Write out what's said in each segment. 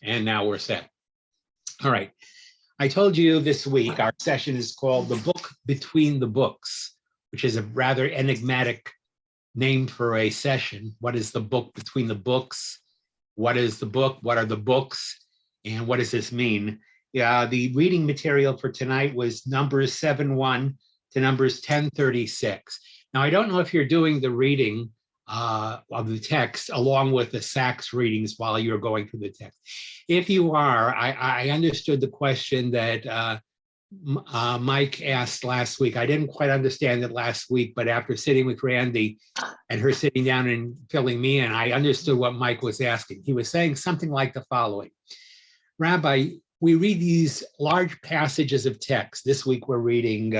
And now we're set. All right. I told you this week our session is called The Book Between the Books, which is a rather enigmatic name for a session. What is the book between the books? What is the book? What are the books? And what does this mean? Yeah, the reading material for tonight was Numbers 7:1 to Numbers 10:36. Now, I don't know if you're doing the reading of the text along with the Sachs readings while you're going through the text. If you are, I understood the question that Mike asked last week. I didn't quite understand it last week, but after sitting with Randy and her sitting down and filling me in, I understood what Mike was asking. He was saying something like the following: Rabbi, we read these large passages of text. This week we're reading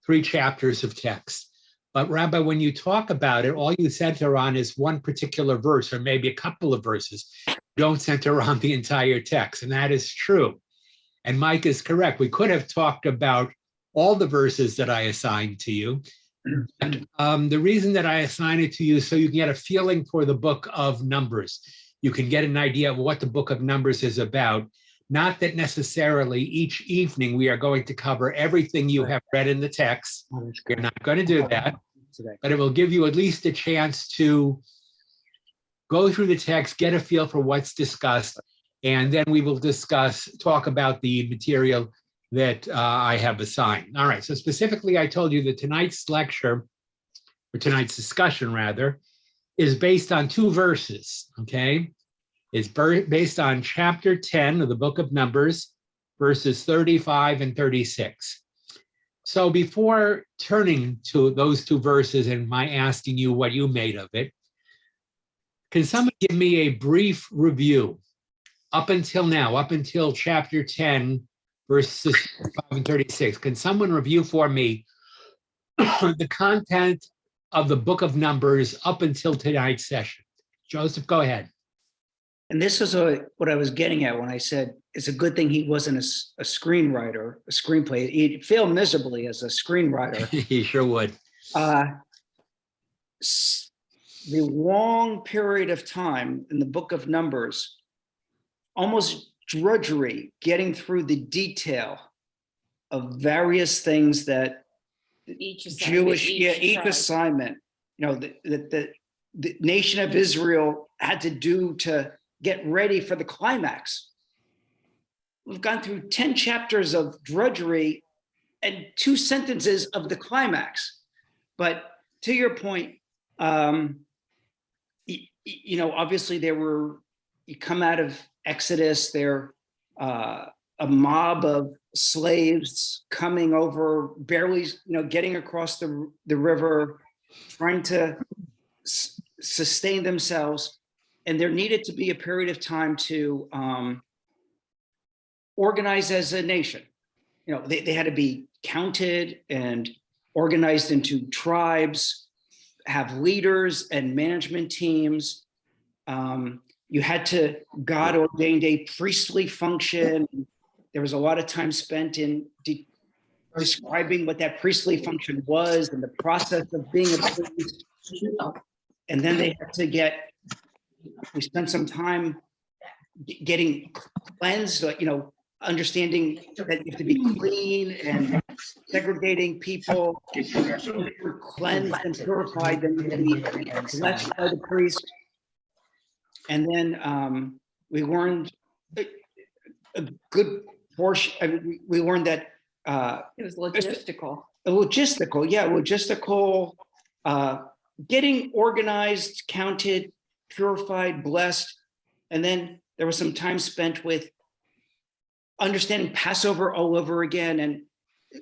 3 chapters of text. But Rabbi, when you talk about it, all you center on is one particular verse or maybe a couple of verses. You don't center on the entire text, and that is true. And Mike is correct. We could have talked about all the verses that I assigned to you. And, the reason that I assign it to you is so you can get a feeling for the book of Numbers. You can get an idea of what the book of Numbers is about. Not that necessarily each evening we are going to cover everything you have read in the text. We're not going to do that, but it will give you at least a chance to go through the text, get a feel for what's discussed, and then we will talk about the material that I have assigned. All right, so specifically I told you that tonight's lecture, or tonight's discussion rather, is based on 2 verses, okay? It's based on chapter 10 of the book of Numbers, verses 35 and 36. So before turning to those 2 verses and my asking you what you made of it, can someone give me a brief review up until now, up until chapter 10, verses 35 and 36? Can someone review for me the content of the book of Numbers up until tonight's session? Joseph, go ahead. And this is what I was getting at when I said it's a good thing he wasn't a screenwriter, a screenplay. He'd fail miserably as a screenwriter. He sure would. The long period of time in the book of Numbers, almost drudgery, getting through the detail of various things that each assignment, you know, the nation of Israel had to do to get ready for the climax. We've gone through 10 chapters of drudgery and 2 sentences of the climax. But to your point, you know, obviously you come out of Exodus, they're a mob of slaves coming over, barely, you know, getting across the river, trying to sustain themselves. And there needed to be a period of time to organize as a nation. You know, they had to be counted and organized into tribes, have leaders and management teams. You had to, God ordained a priestly function. There was a lot of time spent in describing what that priestly function was and the process of being a priest. And then they had to we spent some time getting cleansed, you know, understanding that you have to be clean and segregating people, cleansed and purified, then you have to be blessed by the priest. And then we learned a good portion. I mean, we learned that it was logistical. Logistical, getting organized, counted, purified, blessed. And then there was some time spent with understanding Passover all over again, and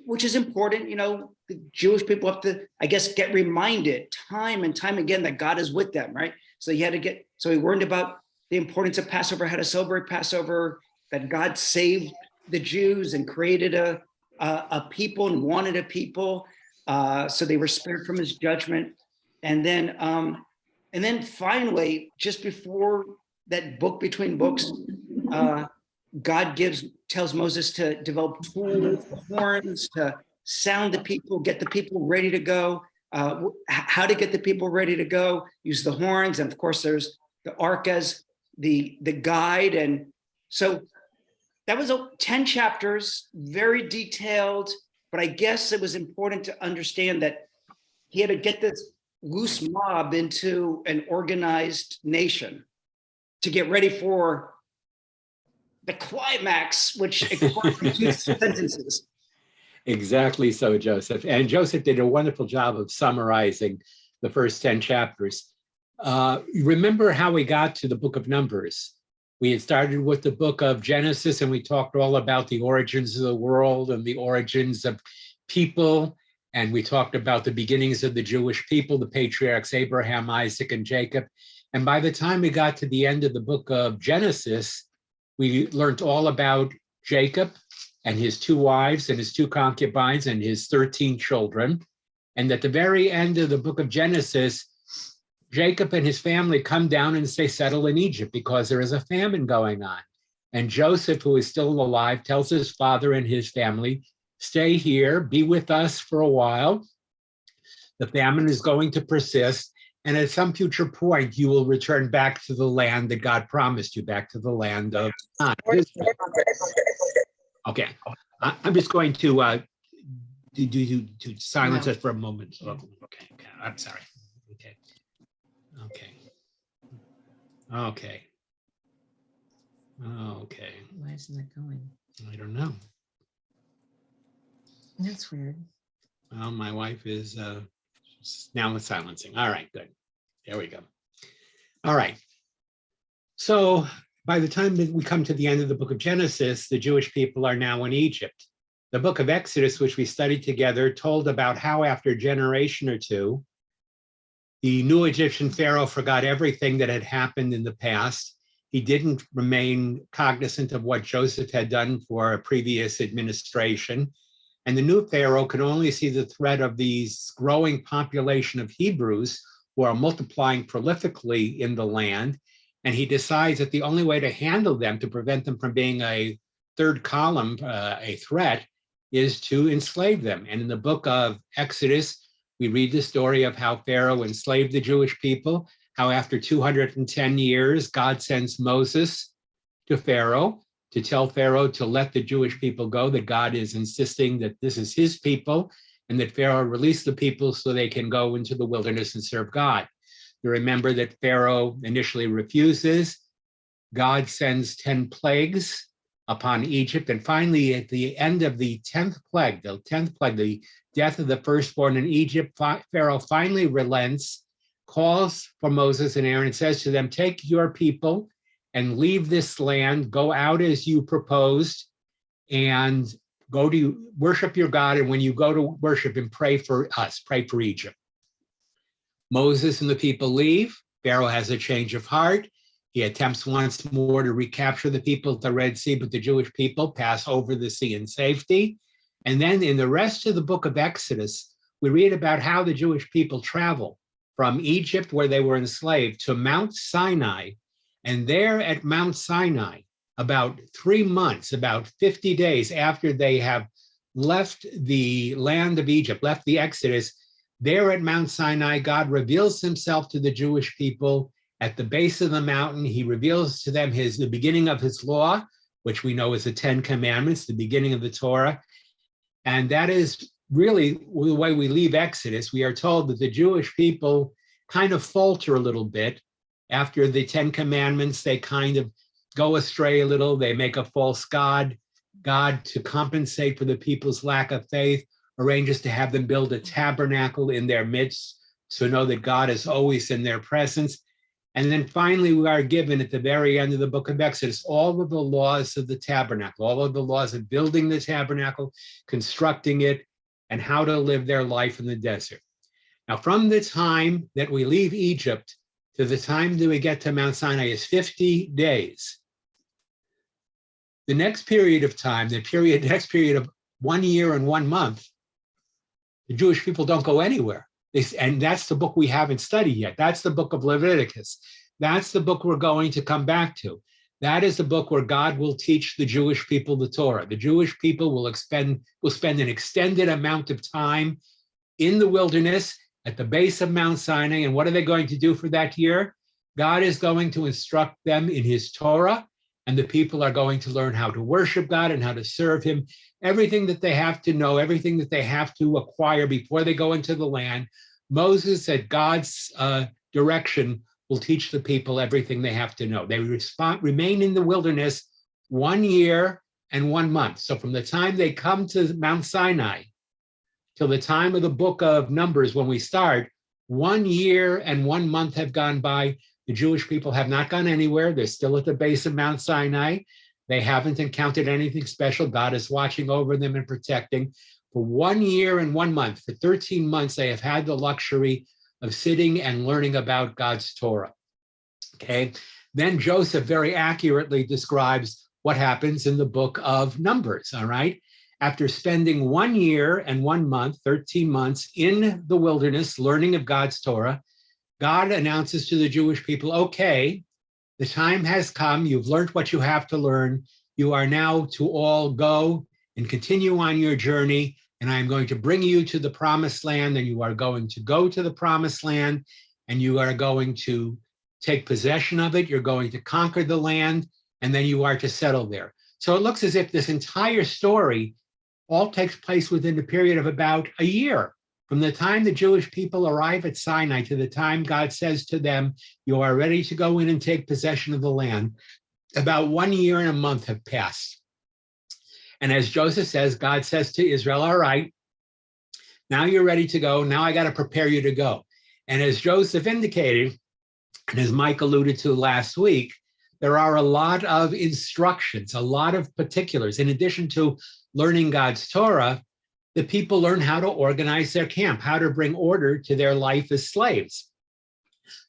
which is important. You know, the Jewish people have to, I guess, get reminded time and time again that God is with them, right? So we learned about the importance of Passover, how to celebrate Passover, that God saved the Jews and created a people and wanted a people, so they were spared from his judgment. And then finally, just before that book between books, God tells Moses to develop tools, horns, to sound the people, get the people ready to go. how to get the people ready to go, use the horns. And of course, there's the ark as the guide. And so that was 10 chapters, very detailed, but I guess it was important to understand that he had to get this loose mob into an organized nation to get ready for the climax, which requires 2 sentences. Exactly so, Joseph. And Joseph did a wonderful job of summarizing the first 10 chapters. Remember how we got to the book of Numbers? We had started with the book of Genesis, and we talked all about the origins of the world and the origins of people. And we talked about the beginnings of the Jewish people, the patriarchs Abraham, Isaac, and Jacob. And by the time we got to the end of the book of Genesis, we learned all about Jacob and his 2 wives and his 2 concubines and his 13 children. And at the very end of the book of Genesis, Jacob and his family come down and they settle in Egypt because there is a famine going on. And Joseph, who is still alive, tells his father and his family, stay here, be with us for a while. The famine is going to persist. And at some future point, you will return back to the land that God promised you, back to the land of Okay, I'm just going to silence us for a moment. Okay, I'm sorry. Okay. Why isn't it going? I don't know. That's weird. Well, my wife is now silencing. All right, good. There we go. All right. So by the time that we come to the end of the book of Genesis, the Jewish people are now in Egypt. The book of Exodus, which we studied together, told about how after a generation or 2, the new Egyptian Pharaoh forgot everything that had happened in the past. He didn't remain cognizant of what Joseph had done for a previous administration. And the new Pharaoh could only see the threat of these growing population of Hebrews who are multiplying prolifically in the land. And he decides that the only way to handle them, to prevent them from being a third column, a threat, is to enslave them. And in the book of Exodus, we read the story of how Pharaoh enslaved the Jewish people, how after 210 years, God sends Moses to Pharaoh to tell Pharaoh to let the Jewish people go, that God is insisting that this is his people, and that Pharaoh release the people so they can go into the wilderness and serve God. You remember that Pharaoh initially refuses. God sends 10 plagues upon Egypt. And finally, at the end of the 10th plague, the death of the firstborn in Egypt, Pharaoh finally relents, calls for Moses and Aaron and says to them, take your people and leave this land, go out as you proposed, and go to worship your God. And when you go to worship him, pray for us, pray for Egypt. Moses and the people leave. Pharaoh has a change of heart. He attempts once more to recapture the people at the Red Sea, but the Jewish people pass over the sea in safety. And then in the rest of the book of Exodus, we read about how the Jewish people travel from Egypt, where they were enslaved, to Mount Sinai. And there at Mount Sinai, about 3 months, about 50 days after they have left the land of Egypt, left the Exodus, there at Mount Sinai, God reveals himself to the Jewish people. At the base of the mountain, he reveals to them the beginning of his law, which we know is the 10 Commandments, the beginning of the Torah. And that is really the way we leave Exodus. We are told that the Jewish people kind of falter a little bit. After the 10 Commandments, they kind of go astray a little. They make a false god. God, to compensate for the people's lack of faith, arranges to have them build a tabernacle in their midst to know that God is always in their presence. And then finally, we are given at the very end of the book of Exodus all of the laws of the tabernacle, all of the laws of building the tabernacle, constructing it, and how to live their life in the desert. Now, from the time that we leave Egypt to the time that we get to Mount Sinai is 50 days. The next period of time, next period of 1 year and 1 month, the Jewish people don't go anywhere. And that's the book we haven't studied yet. That's the book of Leviticus. That's the book we're going to come back to. That is the book where God will teach the Jewish people the Torah. The Jewish people will spend an extended amount of time in the wilderness at the base of Mount Sinai. And what are they going to do for that year? God is going to instruct them in his Torah, and the people are going to learn how to worship God and how to serve him. Everything that they have to know, everything that they have to acquire before they go into the land, Moses, at God's direction, will teach the people everything they have to know. They remain in the wilderness 1 year and 1 month. So from the time they come to Mount Sinai till the time of the book of Numbers, when we start, 1 year and 1 month have gone by. The Jewish people have not gone anywhere. They're still at the base of Mount Sinai. They haven't encountered anything special. God is watching over them and protecting. For 1 year and 1 month, for 13 months, they have had the luxury of sitting and learning about God's Torah. Okay. Then Joseph very accurately describes what happens in the book of Numbers. All right. After spending 1 year and 1 month, 13 months in the wilderness, learning of God's Torah, God announces to the Jewish people, okay, the time has come. You've learned what you have to learn. You are now to all go and continue on your journey. And I'm going to bring you to the promised land, and you are going to go to the promised land, and you are going to take possession of it. You're going to conquer the land, and then you are to settle there. So it looks as if this entire story all takes place within a period of about a year. From the time the Jewish people arrive at Sinai to the time God says to them, you are ready to go in and take possession of the land, about 1 year and a month have passed. And as Joseph says, God says to Israel, all right, now you're ready to go. Now I got to prepare you to go. And as Joseph indicated, and as Mike alluded to last week, there are a lot of instructions, a lot of particulars. In addition to learning God's Torah, the people learn how to organize their camp, how to bring order to their life as slaves.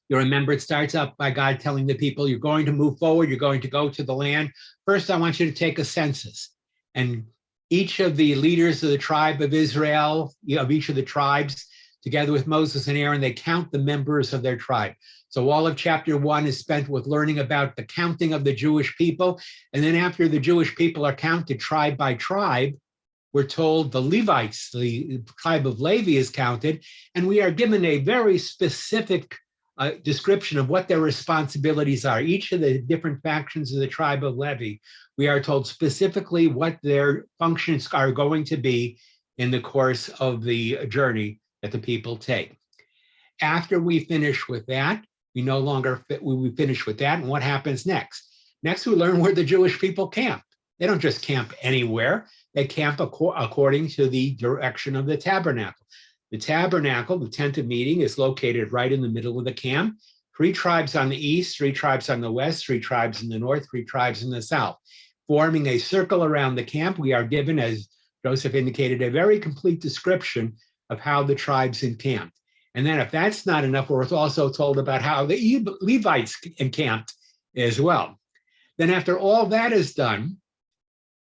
You remember, it starts up by God telling the people, you're going to move forward, you're going to go to the land. First, I want you to take a census. And each of the leaders of the tribe of Israel, of each of the tribes, together with Moses and Aaron, they count the members of their tribe. So all of chapter 1 is spent with learning about the counting of the Jewish people. And then after the Jewish people are counted tribe by tribe, we're told the Levites, the tribe of Levi, is counted, and we are given a very specific description of what their responsibilities are. Each of the different factions of the tribe of Levi, we are told specifically what their functions are going to be in the course of the journey that the people take. After we finish with that, we finish with that, and what happens next? Next, we learn where the Jewish people camp. They don't just camp anywhere. They camp according to the direction of the tabernacle. The tabernacle, the tent of meeting, is located right in the middle of the camp. 3 tribes on the east, 3 tribes on the west, 3 tribes in the north, 3 tribes in the south. Forming a circle around the camp, we are given, as Joseph indicated, a very complete description of how the tribes encamped. And then if that's not enough, we're also told about how the Levites encamped as well. Then after all that is done,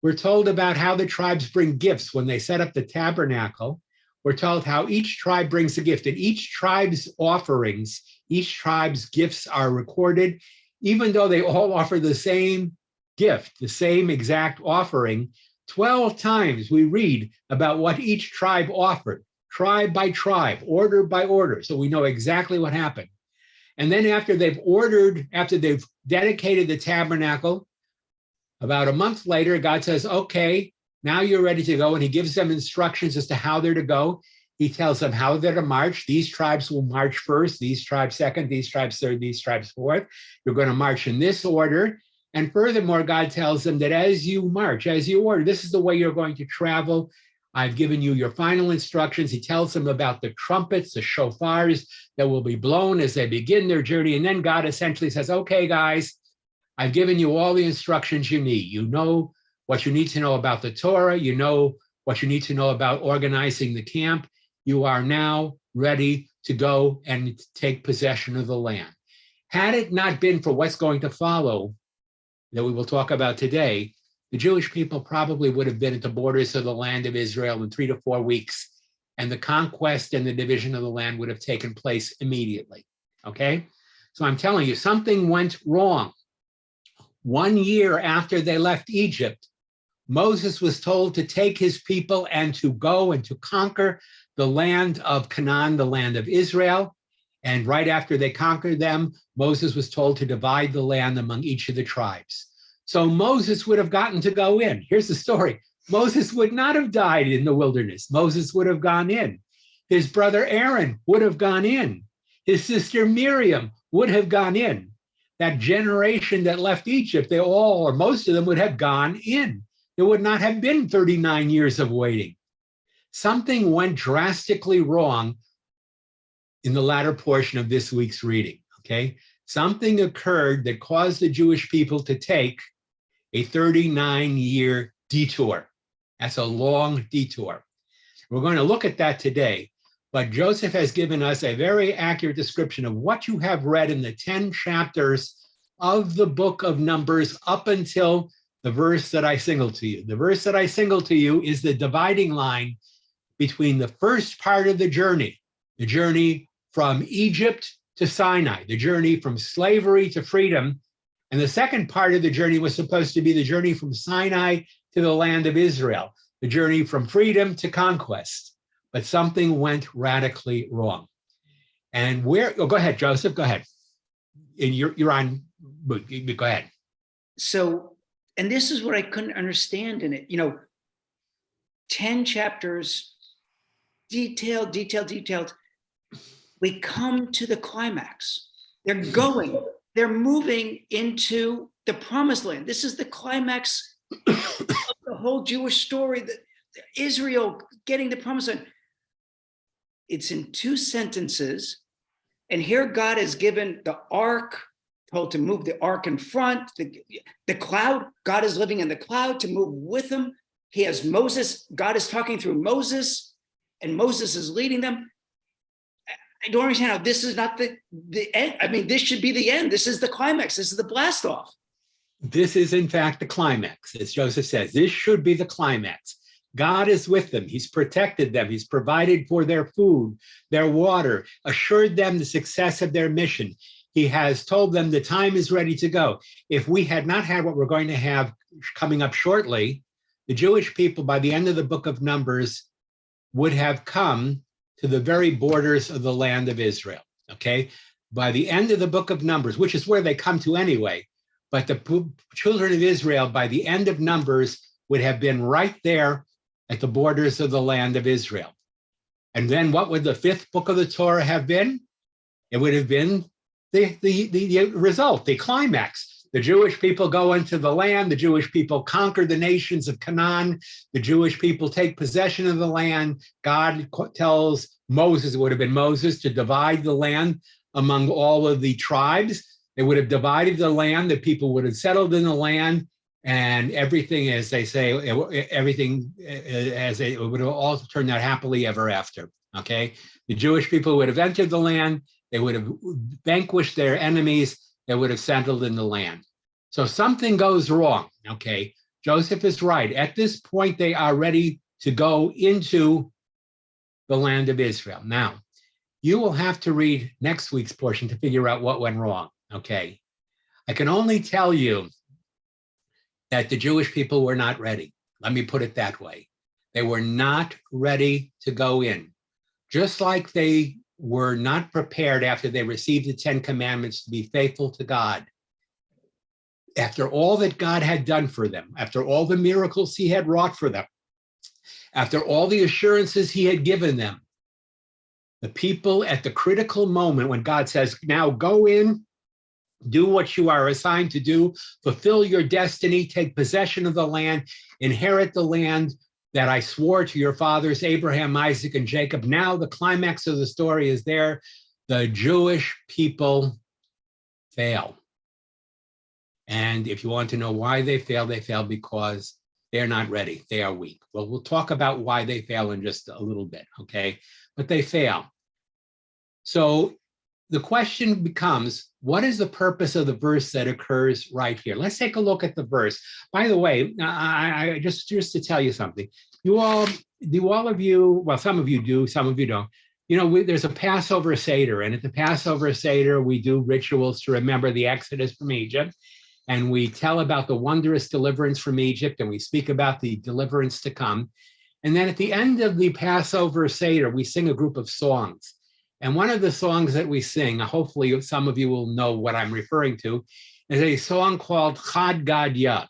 we're told about how the tribes bring gifts when they set up the tabernacle. We're told how each tribe brings a gift, and each tribe's offerings, each tribe's gifts are recorded, even though they all offer the same gift, the same exact offering. 12 times we read about what each tribe offered, tribe by tribe, order by order, so we know exactly what happened. And then after they've dedicated the tabernacle, about a month later, God says, okay, now you're ready to go. And he gives them instructions as to how they're to go. He tells them how they're to march. These tribes will march first, these tribes second, these tribes third, these tribes fourth. You're going to march in this order. And furthermore, God tells them that as you march, as you order, this is the way you're going to travel. I've given you your final instructions. He tells them about the trumpets, the shofars that will be blown as they begin their journey. And then God essentially says, okay, guys, I've given you all the instructions you need. You know what you need to know about the Torah. You know what you need to know about organizing the camp. You are now ready to go and take possession of the land. Had it not been for what's going to follow, that we will talk about today, the Jewish people probably would have been at the borders of the land of Israel in 3 to 4 weeks, and the conquest and the division of the land would have taken place immediately, okay? So I'm telling you, something went wrong. 1 year after they left Egypt, Moses was told to take his people and to go and to conquer the land of Canaan, the land of Israel. And right after they conquered them, Moses was told to divide the land among each of the tribes. So Moses would have gotten to go in. Here's the story. Moses would not have died in the wilderness. Moses would have gone in. His brother Aaron would have gone in. His sister Miriam would have gone in. That generation that left Egypt, they all, or most of them, would have gone in. There would not have been 39 years of waiting. Something went drastically wrong in the latter portion of this week's reading, okay? Something occurred that caused the Jewish people to take a 39-year detour. That's a long detour. We're going to look at that today, but Joseph has given us a very accurate description of what you have read in the 10 chapters of the book of Numbers up until the verse that I singled to you. The verse that I singled to you is the dividing line between the first part of the journey from Egypt to Sinai, the journey from slavery to freedom. And the second part of the journey was supposed to be the journey from Sinai to the land of Israel, the journey from freedom to conquest. But something went radically wrong. And go ahead, Joseph, go ahead. And you're on, go ahead. So, and this is what I couldn't understand in it. 10 chapters, detailed. We come to the climax. They're moving into the promised land. This is the climax of the whole Jewish story, that Israel getting the promised land. It's in 2 sentences. And here God has given the ark, told to move the ark in front, the cloud, God is living in the cloud to move with him. He has Moses, God is talking through Moses, and Moses is leading them. I don't understand how this is not the end. I mean, this should be the end. This is the climax. This is the blast off. This is, in fact, the climax. As Joseph says, this should be the climax. God is with them. He's protected them. He's provided for their food, their water, assured them the success of their mission. He has told them the time is ready to go. If we had not had what we're going to have coming up shortly, the Jewish people, by the end of the book of Numbers, would have come to the very borders of the land of Israel, okay? By the end of the book of Numbers, which is where they come to anyway, but the children of Israel, by the end of Numbers, would have been right there at the borders of the land of Israel. And then what would the 5th book of the Torah have been? It would have been the result, the climax. The Jewish people go into the land, the Jewish people conquer the nations of Canaan, the Jewish people take possession of the land. God tells Moses, it would have been Moses, to divide the land among all of the tribes. They would have divided the land, the people would have settled in the land, and everything, as they say, everything it would have all turned out happily ever after, okay? The Jewish people would have entered the land, they would have vanquished their enemies, they would have settled in the land. So something goes wrong, okay? Joseph is right. At this point, they are ready to go into the land of Israel. Now, you will have to read next week's portion to figure out what went wrong, okay? I can only tell you that the Jewish people were not ready. Let me put it that way. They were not ready to go in. Just like they were not prepared after they received the 10 commandments to be faithful to God. After all that God had done for them, after all the miracles he had wrought for them, after all the assurances he had given them, the people at the critical moment when God says, now go in, do what you are assigned to do, fulfill your destiny, take possession of the land, inherit the land that I swore to your fathers, Abraham, Isaac, and Jacob. Now the climax of the story is there. The Jewish people fail. And if you want to know why they fail because they're not ready. They are weak. Well, we'll talk about why they fail in just a little bit, okay? But they fail. So the question becomes, what is the purpose of the verse that occurs right here? Let's take a look at the verse. By the way, I just to tell you something. Do all of you, well, some of you do, some of you don't. You know, there's a Passover Seder, and at the Passover Seder, we do rituals to remember the Exodus from Egypt. And we tell about the wondrous deliverance from Egypt, and we speak about the deliverance to come. And then at the end of the Passover Seder, we sing a group of songs. And one of the songs that we sing, hopefully some of you will know what I'm referring to, is a song called Chad Gadya.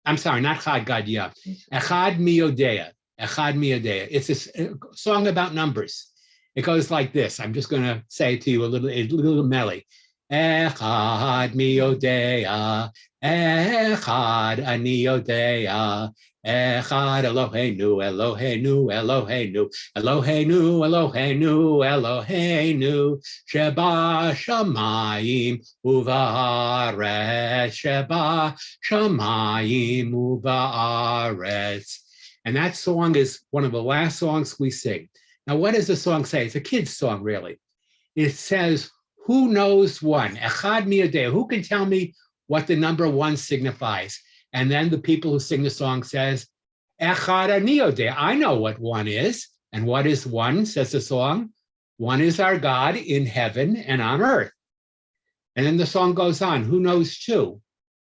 I'm sorry, not Chad Gadya. Echad Miyodea. Echad Miyodea. It's a song about numbers. It goes like this. I'm just going to say it to you a little melody. Echad Miyodea. Echad Ani Yodea. Echad Eloheinu, Eloheinu, Eloheinu, Eloheinu, Eloheinu, Eloheinu, Sheba Shamayim Uvaaretz, Sheba Shamayim Uvaaretz. And that song is one of the last songs we sing. Now, what does the song say? It's a kid's song, really. It says, who knows one? Echad Miyodea. Who can tell me what the number one signifies? And then the people who sing the song says, Echad Ani Yodea. I know what one is. And what is one, says the song? One is our God in heaven and on earth. And then the song goes on, who knows two?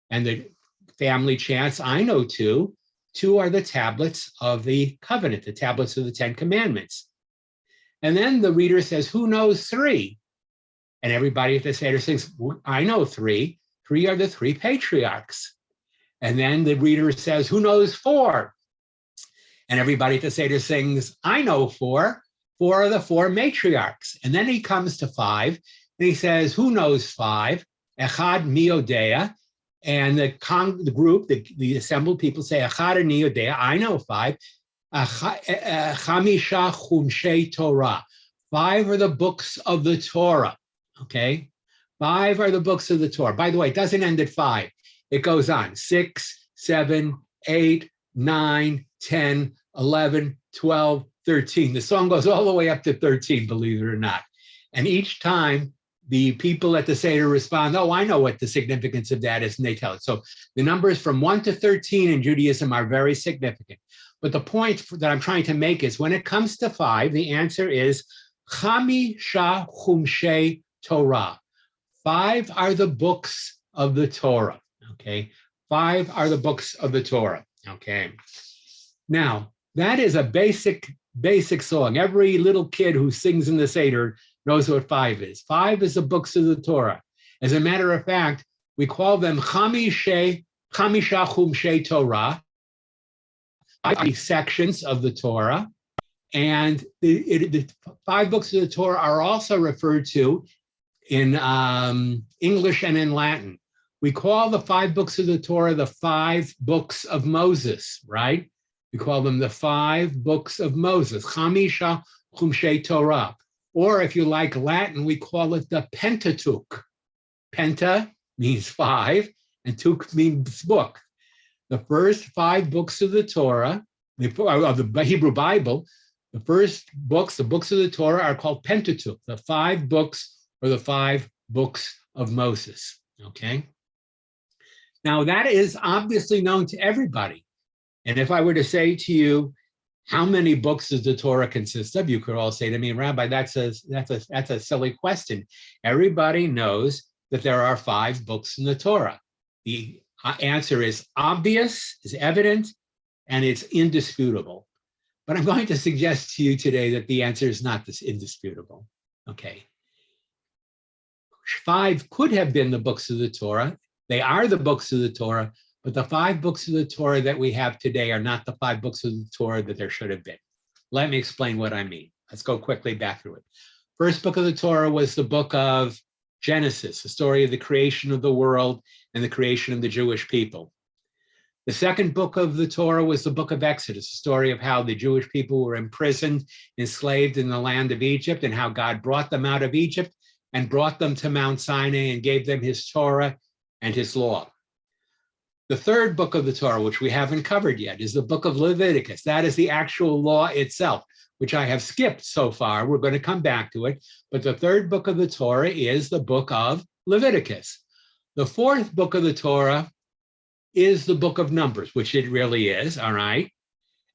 And the family chants, I know two. Two are the tablets of the covenant, the tablets of the 10 commandments. And then the reader says, who knows three? And everybody at the Seder sings, I know three. Three are the three patriarchs. And then the reader says, who knows four? And everybody at the Seder sings, I know four. Four are the four matriarchs. And then he comes to five, and he says, who knows five? Echad Miyodea. And the group, the assembled people say, Echad Ani Yodea, I know five. Chamisha Chumshei Torah. Five are the books of the Torah, okay? Five are the books of the Torah. By the way, it doesn't end at five. It goes on, 6, 7, 8, 9, 10, 11, 12, 13. The song goes all the way up to 13, believe it or not. And each time the people at the Seder respond, oh, I know what the significance of that is, and they tell it. So the numbers from 1 to 13 in Judaism are very significant. But the point that I'm trying to make is when it comes to 5, the answer is Chamisha Chumshei Torah. 5 are the books of the Torah, okay? 5 are the books of the Torah, okay? Now, that is a basic song. Every little kid who sings in the Seder knows what 5 is. 5 is the books of the Torah. As a matter of fact, we call them Chamisha Chumshei Torah, 5 sections of the Torah. And the 5 books of the Torah are also referred to in English and in Latin. We call the 5 books of the Torah the 5 books of Moses, right? We call them the 5 books of Moses, Chamisha Chumshei Torah. Or if you like Latin, we call it the Pentateuch. Penta means 5, and Tuch means book. The first 5 books of the Torah, of the Hebrew Bible, the first books, the books of the Torah are called Pentateuch, the 5 books or the 5 books of Moses, okay? Now that is obviously known to everybody. And if I were to say to you, how many books does the Torah consist of? You could all say to me, Rabbi, that's a silly question. Everybody knows that there are 5 books in the Torah. The answer is obvious, is evident, and it's indisputable. But I'm going to suggest to you today that the answer is not this indisputable. Okay. 5 could have been the books of the Torah. They are the books of the Torah, but the 5 books of the Torah that we have today are not the 5 books of the Torah that there should have been. Let me explain what I mean. Let's go quickly back through it. First book of the Torah was the book of Genesis, the story of the creation of the world and the creation of the Jewish people. The second book of the Torah was the book of Exodus, the story of how the Jewish people were imprisoned, enslaved in the land of Egypt, and how God brought them out of Egypt and brought them to Mount Sinai and gave them his Torah and his law. The third book of the Torah, which we haven't covered yet, is the book of Leviticus. That is the actual law itself, which I have skipped so far. We're going to come back to it. But the third book of the Torah is the book of Leviticus. The fourth book of the Torah is the book of Numbers, which it really is, all right?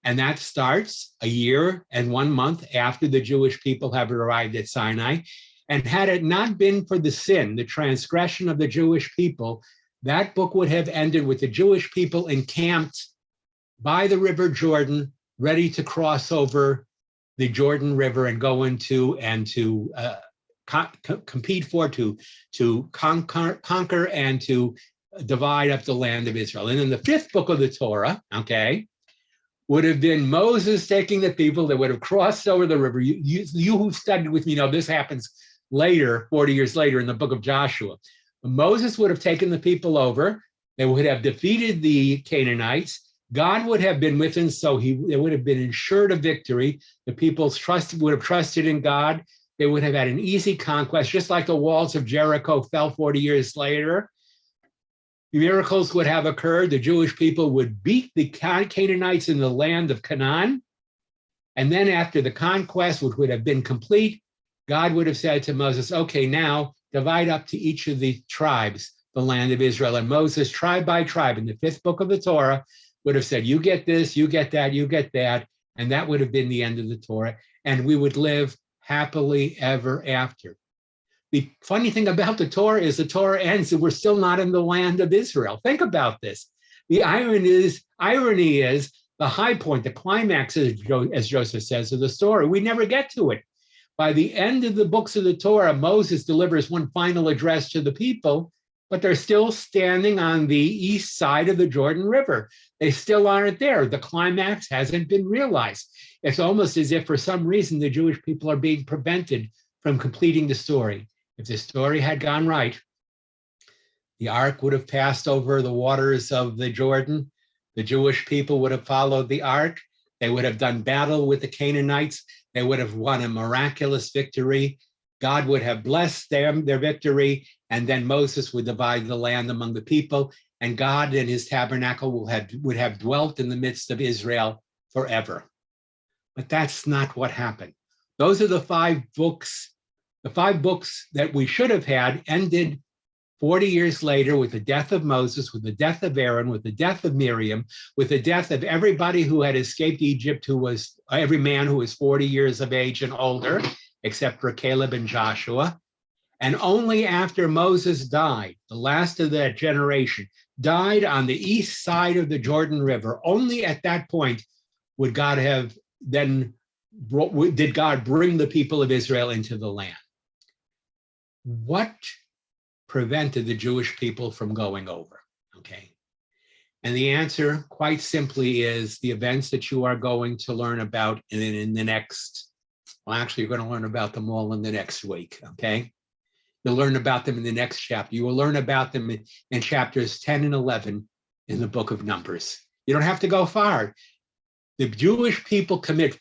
And that starts a year and 1 month after the Jewish people have arrived at Sinai. And had it not been for the sin, the transgression of the Jewish people, that book would have ended with the Jewish people encamped by the River Jordan, ready to cross over the Jordan River and go into and to compete for, to conquer and to divide up the land of Israel. And in the fifth book of the Torah, okay, would have been Moses taking the people that would have crossed over the river. You who studied with me know this happens later, 40 years later in the book of Joshua. Moses would have taken the people over. They would have defeated the Canaanites. God would have been with them, so they would have been ensured of victory. The people would have trusted in God. They would have had an easy conquest, just like the walls of Jericho fell 40 years later. Miracles would have occurred. The Jewish people would beat the Canaanites in the land of Canaan. And then after the conquest, which would have been complete, God would have said to Moses, okay, now divide up to each of the tribes the land of Israel. And Moses, tribe by tribe, in the fifth book of the Torah, would have said, you get this, you get that, you get that. And that would have been the end of the Torah. And we would live happily ever after. The funny thing about the Torah is the Torah ends and we're still not in the land of Israel. Think about this. The irony is the high point, the climax, as Joseph says, of the story. We never get to it. By the end of the books of the Torah, Moses delivers one final address to the people, but they're still standing on the east side of the Jordan River. They still aren't there. The climax hasn't been realized. It's almost as if for some reason the Jewish people are being prevented from completing the story. If the story had gone right, the ark would have passed over the waters of the Jordan. The Jewish people would have followed the ark. They would have done battle with the Canaanites. They would have won a miraculous victory. God would have blessed them, their victory, and then Moses would divide the land among the people, and God in his tabernacle would have dwelt in the midst of Israel forever. But that's not what happened. Those are the five books. The five books that we should have had ended 40 years later with the death of Moses, with the death of Aaron, with the death of Miriam, with the death of everybody who had escaped Egypt, every man who was 40 years of age and older, except for Caleb and Joshua. And only after Moses died, the last of that generation, died on the east side of the Jordan River, only at that point did God bring the people of Israel into the land. What prevented the Jewish people from going over? Okay. And the answer, quite simply, is the events that you are going to learn about in the next. Well, actually, you're going to learn about them all in the next week, okay? You'll learn about them in the next chapter. You will learn about them in chapters 10 and 11 in the book of Numbers. You don't have to go far. The Jewish people commit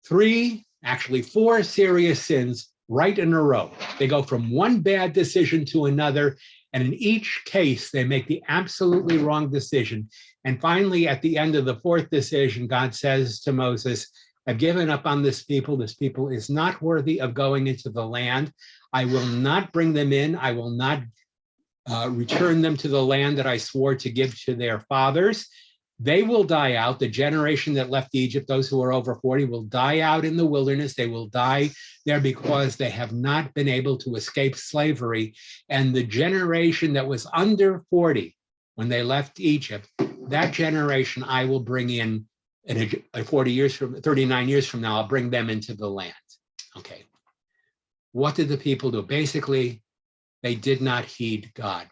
four serious sins right in a row. They go from one bad decision to another, and in each case, they make the absolutely wrong decision. And finally, at the end of the fourth decision, God says to Moses, I've given up on this people. This people is not worthy of going into the land. I will not bring them in. I will not return them to the land that I swore to give to their fathers. They will die out. The generation that left Egypt, those who are over 40, will die out in the wilderness. They will die there because they have not been able to escape slavery. And the generation that was under 40 when they left Egypt, that generation I will bring in 39 years from now, I'll bring them into the land. Okay. What did the people do? Basically, they did not heed God.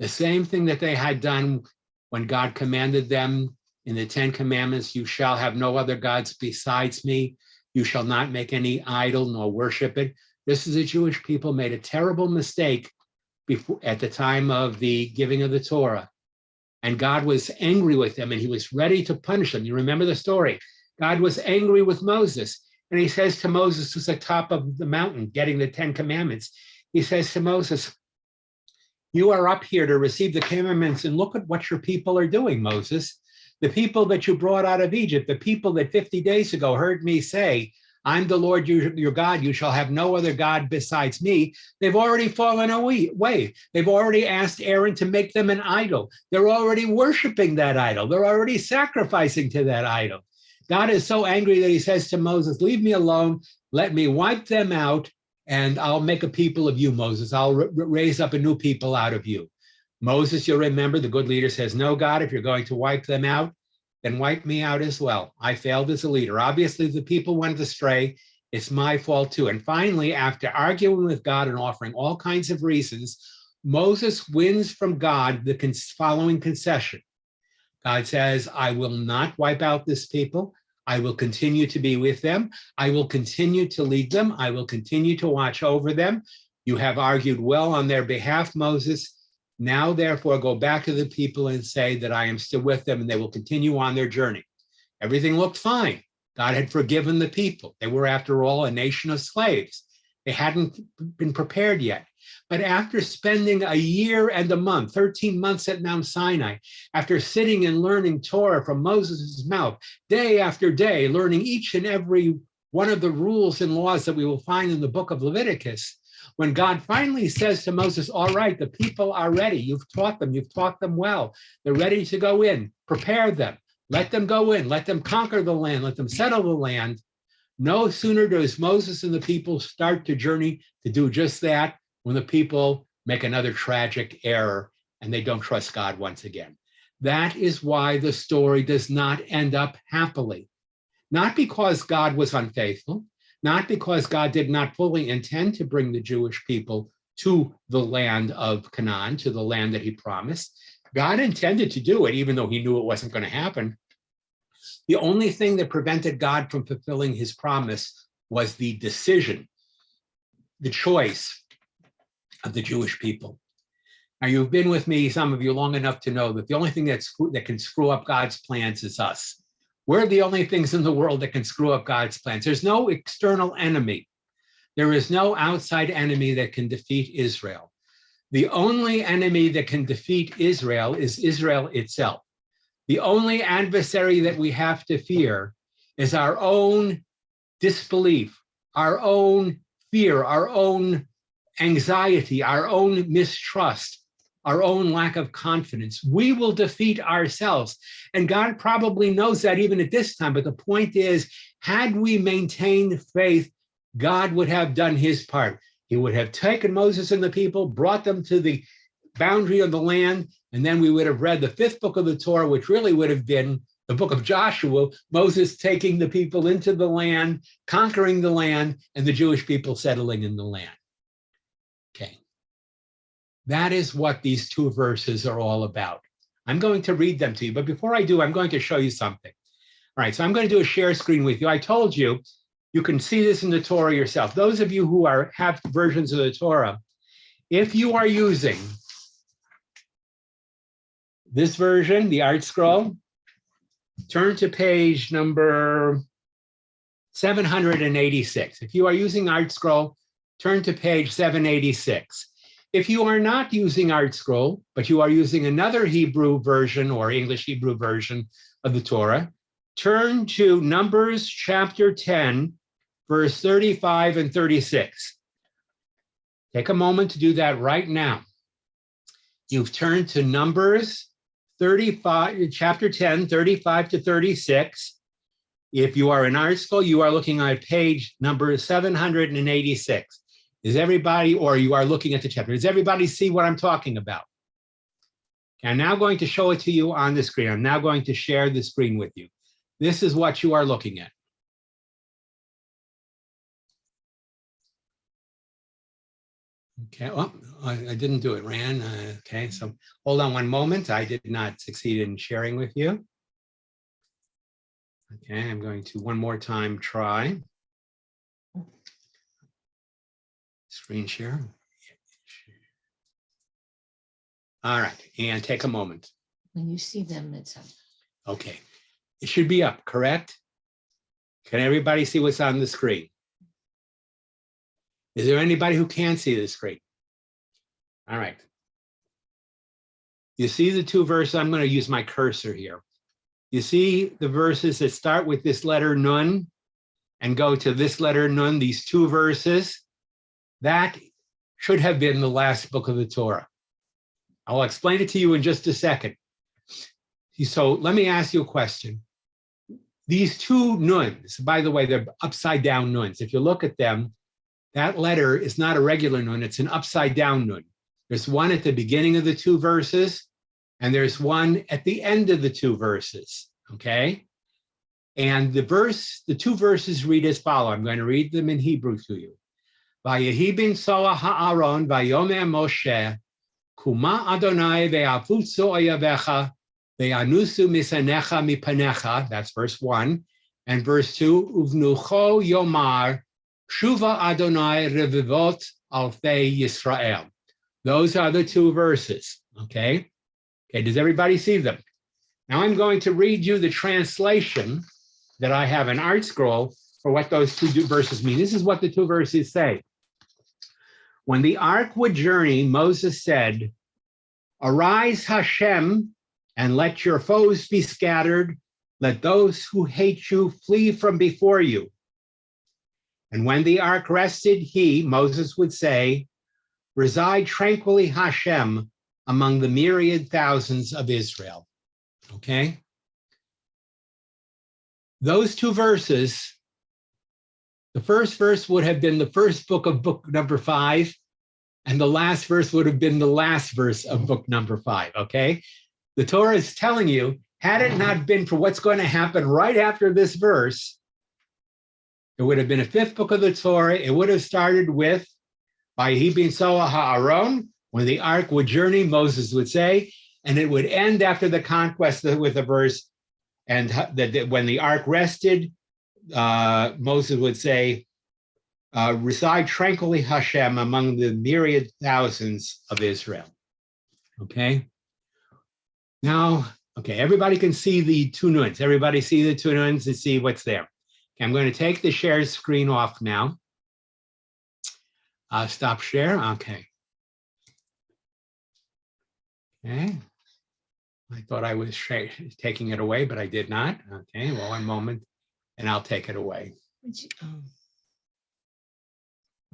The same thing that they had done when God commanded them in the 10 Commandments, you shall have no other gods besides me. You shall not make any idol nor worship it. This is the Jewish people made a terrible mistake at the time of the giving of the Torah. And God was angry with them and he was ready to punish them. You remember the story. God was angry with Moses. And he says to Moses, who's at the top of the mountain getting the 10 Commandments, he says to Moses, you are up here to receive the commandments and look at what your people are doing, Moses. The people that you brought out of Egypt, the people that 50 days ago heard me say, I'm the Lord your God, you shall have no other God besides me. They've already fallen away. They've already asked Aaron to make them an idol. They're already worshiping that idol. They're already sacrificing to that idol. God is so angry that he says to Moses, leave me alone, let me wipe them out, and I'll make a people of you, Moses. I'll raise up a new people out of you. Moses, you'll remember, the good leader says, no, God, if you're going to wipe them out, then wipe me out as well. I failed as a leader. Obviously, the people went astray. It's my fault too. And finally, after arguing with God and offering all kinds of reasons, Moses wins from God the following concession. God says, I will not wipe out this people. I will continue to be with them. I will continue to lead them. I will continue to watch over them. You have argued well on their behalf, Moses. Now, therefore, go back to the people and say that I am still with them and they will continue on their journey. Everything looked fine. God had forgiven the people. They were, after all, a nation of slaves. They hadn't been prepared yet. But after spending a year and a month, 13 months at Mount Sinai, after sitting and learning Torah from Moses' mouth, day after day, learning each and every one of the rules and laws that we will find in the book of Leviticus, when God finally says to Moses, all right, the people are ready. You've taught them well. They're ready to go in. Prepare them. Let them go in. Let them conquer the land. Let them settle the land. No sooner does Moses and the people start to journey to do just that when the people make another tragic error and they don't trust God once again. That is why the story does not end up happily. Not because God was unfaithful, not because God did not fully intend to bring the Jewish people to the land of Canaan, to the land that he promised. God intended to do it, even though he knew it wasn't going to happen. The only thing that prevented God from fulfilling his promise was the decision, the choice of the Jewish people. Now, you've been with me, some of you, long enough to know that the only thing that can screw up God's plans is us. We're the only things in the world that can screw up God's plans. There's no external enemy. There is no outside enemy that can defeat Israel. The only enemy that can defeat Israel is Israel itself. The only adversary that we have to fear is our own disbelief, our own fear, our own anxiety, our own mistrust, our own lack of confidence. We will defeat ourselves. And God probably knows that even at this time. But the point is, had we maintained faith, God would have done his part. He would have taken Moses and the people, brought them to the boundary of the land, and then we would have read the fifth book of the Torah, which really would have been the book of Joshua, Moses taking the people into the land, conquering the land, and the Jewish people settling in the land. Okay. That is what these two verses are all about. I'm going to read them to you, but before I do, I'm going to show you something. All right, so I'm going to do a share screen with you. I told you, you can see this in the Torah yourself. Those of you who have versions of the Torah, if you are using this version, the Art Scroll, turn to page number 786. If you are using Art Scroll, turn to page 786. If you are not using Art Scroll, but you are using another Hebrew version or English Hebrew version of the Torah, turn to Numbers chapter 10, verse 35 and 36. Take a moment to do that right now. You've turned to Numbers 35, chapter 10, 35 to 36. If you are in Art Scroll, you are looking at page number 786. Is everybody, or you are looking at the chapter, does everybody see what I'm talking about? I'm now going to show it to you on the screen. I'm now going to share the screen with you. This is what you are looking at. Okay, oh, I didn't do it, Ran. Okay, so hold on one moment. I did not succeed in sharing with you. Okay, I'm going to one more time try. Screen share. All right, and take a moment. When you see them, it's up. Okay, it should be up, correct? Can everybody see what's on the screen? Is there anybody who can't see the screen? All right. You see the two verses? I'm going to use my cursor here. You see the verses that start with this letter Nun and go to this letter Nun, these two verses? That should have been the last book of the Torah. I'll explain it to you in just a second. So let me ask you a question. These two Nuns, by the way, they're upside down Nuns. If you look at them, that letter is not a regular Nun, it's an upside down Nun. There's one at the beginning of the two verses, and there's one at the end of the two verses, okay? And the two verses read as follow. I'm going to read them in Hebrew to you. Vayehi binsoa ha'aron vayomer Moshe, kuma Adonai ve'afutzu oyavecha ve'anusu misanecha mipanecha. That's verse 1. And verse 2, uvnucho yomar, shuva Adonai revivot alfei Yisrael. Those are the two verses, okay? Okay, does everybody see them? Now I'm going to read you the translation that I have in Art Scroll for what those two verses mean. This is what the two verses say. When the ark would journey, Moses said, "Arise, Hashem, and let your foes be scattered. Let those who hate you flee from before you." And when the ark rested, he, Moses, would say, "Reside tranquilly, Hashem, among the myriad thousands of Israel." Okay? Those two verses, the first verse would have been the first book of book number 5, and the last verse would have been the last verse of book number 5, okay? The Torah is telling you, had it not been for what's going to happen right after this verse, it would have been a 5th book of the Torah. It would have started with, Vayehi binsoa ha'aron, when the ark would journey, Moses would say, and it would end after the conquest with a verse, and that when the ark rested, Moses would say, reside tranquilly, Hashem, among the myriad thousands of Israel. Okay? Now, okay, everybody can see the two nuns. Everybody see the two nuns and see what's there. Okay, I'm going to take the share screen off now. Stop share. Okay. Okay. I thought I was taking it away, but I did not. Okay, well, one moment, and I'll take it away.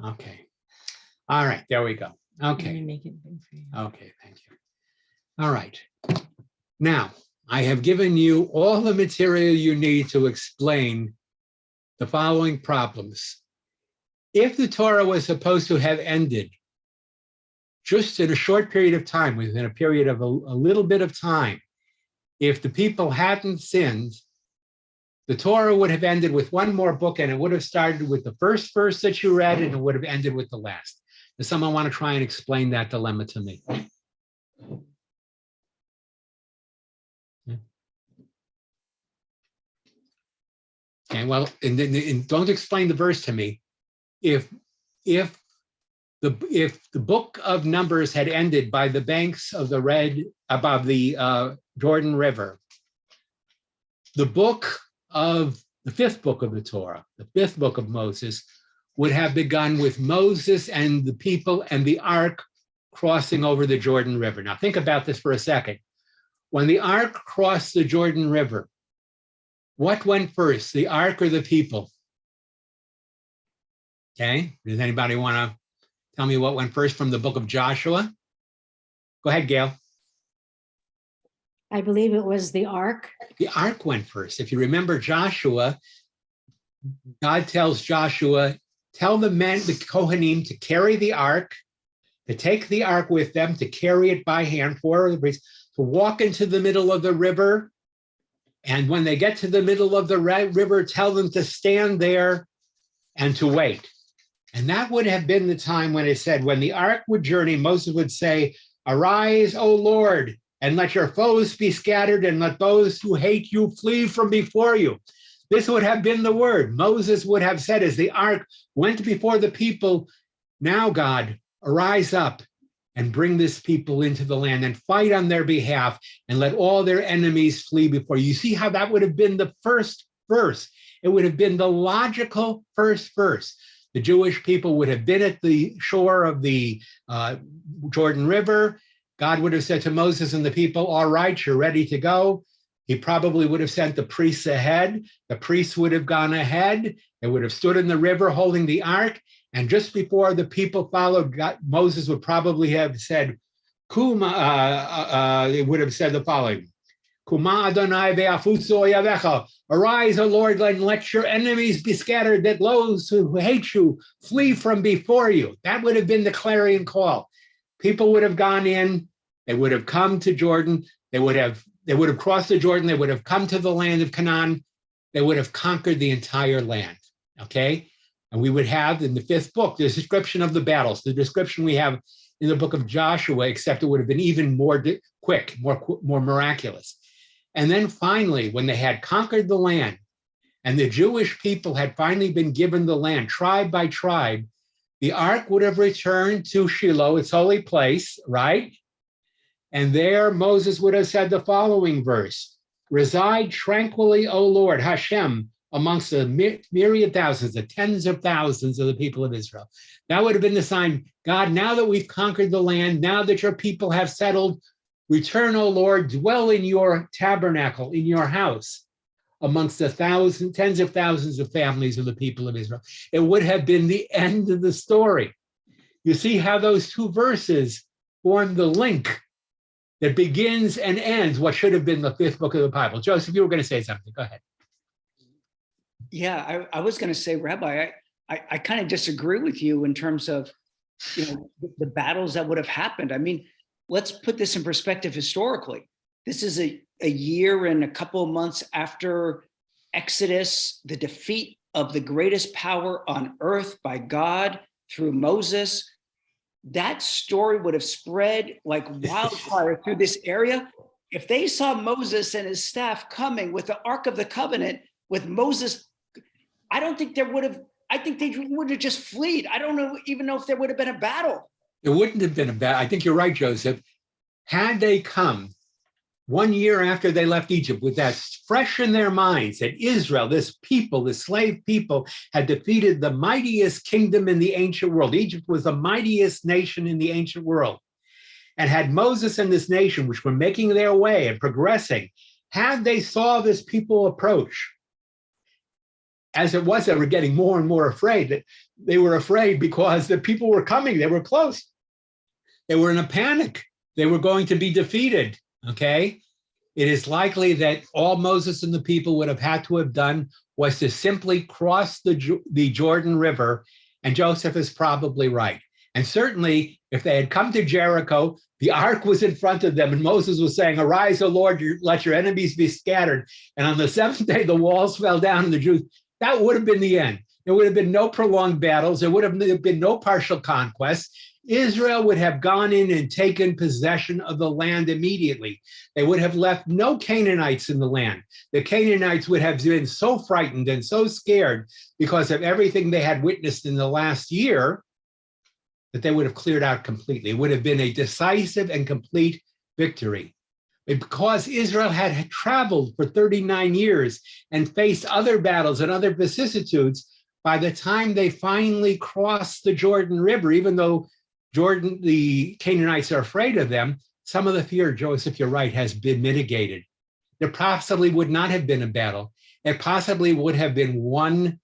Okay. All right, there we go. Okay. Make it big for you. Okay, thank you. All right. Now, I have given you all the material you need to explain the following problems. If the Torah was supposed to have ended just in a short period of time, within a period of a little bit of time, if the people hadn't sinned, the Torah would have ended with one more book, and it would have started with the first verse that you read, and it would have ended with the last. Does someone want to try and explain that dilemma to me? Okay, well, and don't explain the verse to me. If the book of Numbers had ended by the banks of the above the Jordan River, the book of the 5th book of the Torah, the 5th book of Moses, would have begun with Moses and the people and the ark crossing over the Jordan River. Now think about this for a second. When the ark crossed the Jordan River, what went first, the ark or the people? Okay, does anybody want to tell me what went first from the book of Joshua? Go ahead, Gail. I believe it was the ark. The ark went first. If you remember Joshua, God tells Joshua, tell the men, the Kohanim, to carry the ark, to take the ark with them, to carry it by hand, 4 of the priests, to walk into the middle of the river. And when they get to the middle of the river, tell them to stand there and to wait. And that would have been the time when it said, when the ark would journey, Moses would say, arise, O Lord, and let your foes be scattered, and let those who hate you flee from before you. This would have been the word. Moses would have said, as the ark went before the people, now God, arise up and bring this people into the land and fight on their behalf and let all their enemies flee before you. You see how that would have been the first verse. It would have been the logical first verse. The Jewish people would have been at the shore of the Jordan River. God would have said to Moses and the people, all right, you're ready to go. He probably would have sent the priests ahead. The priests would have gone ahead. They would have stood in the river holding the ark. And just before the people followed, Moses would probably have said, it would have said the following, Kuma Adonai ve'afutzu oyavecha. Arise, O Lord, and let your enemies be scattered, that those who hate you flee from before you. That would have been the clarion call. People would have gone in, they would have come to Jordan, they would have they would have crossed the Jordan, they would have come to the land of Canaan, they would have conquered the entire land, okay? And we would have in the 5th book, the description of the battles, the description we have in the book of Joshua, except it would have been even more quick, more miraculous. And then finally, when they had conquered the land and the Jewish people had finally been given the land, tribe by tribe, the ark would have returned to Shiloh, its holy place, right? And there Moses would have said the following verse, reside tranquilly, O Lord, Hashem, amongst the myriad thousands, the tens of thousands of the people of Israel. That would have been the sign, God, now that we've conquered the land, now that your people have settled, return, O Lord, dwell in your tabernacle, in your house, amongst the tens of thousands of families of the people of Israel. It would have been the end of the story. You see how those 2 verses form the link that begins and ends what should have been the 5th book of the Bible. Joseph, you were going to say something. Go ahead. Yeah, I was going to say, Rabbi, I kind of disagree with you in terms of, the battles that would have happened. I mean, let's put this in perspective historically. This is a year and a couple of months after Exodus, the defeat of the greatest power on earth by God through Moses. That story would have spread like wildfire through this area. If they saw Moses and his staff coming with the Ark of the Covenant, with Moses, I think they would have just fled. I don't even know if there would have been a battle. There wouldn't have been a battle. I think you're right, Joseph. Had they come 1 year after they left Egypt with that fresh in their minds that Israel, this people, the slave people, had defeated the mightiest kingdom in the ancient world. Egypt was the mightiest nation in the ancient world. And had Moses and this nation, which were making their way and progressing, had they saw this people approach, as it was, they were getting more and more afraid. They were afraid because the people were coming. They were close. They were in a panic. They were going to be defeated, okay? It is likely that all Moses and the people would have had to have done was to simply cross the Jordan River, and Joseph is probably right. And certainly, if they had come to Jericho, the ark was in front of them, and Moses was saying, arise, O Lord, let your enemies be scattered. And on the 7th day, the walls fell down, and the Jews, that would have been the end. There would have been no prolonged battles. There would have been no partial conquest. Israel would have gone in and taken possession of the land immediately. They would have left no Canaanites in the land. The Canaanites would have been so frightened and so scared because of everything they had witnessed in the last year that they would have cleared out completely. It would have been a decisive and complete victory. Because Israel had traveled for 39 years and faced other battles and other vicissitudes, by the time they finally crossed the Jordan River, even though the Canaanites are afraid of them, some of the fear, Joseph, you're right, has been mitigated. There possibly would not have been a battle. It possibly would have been one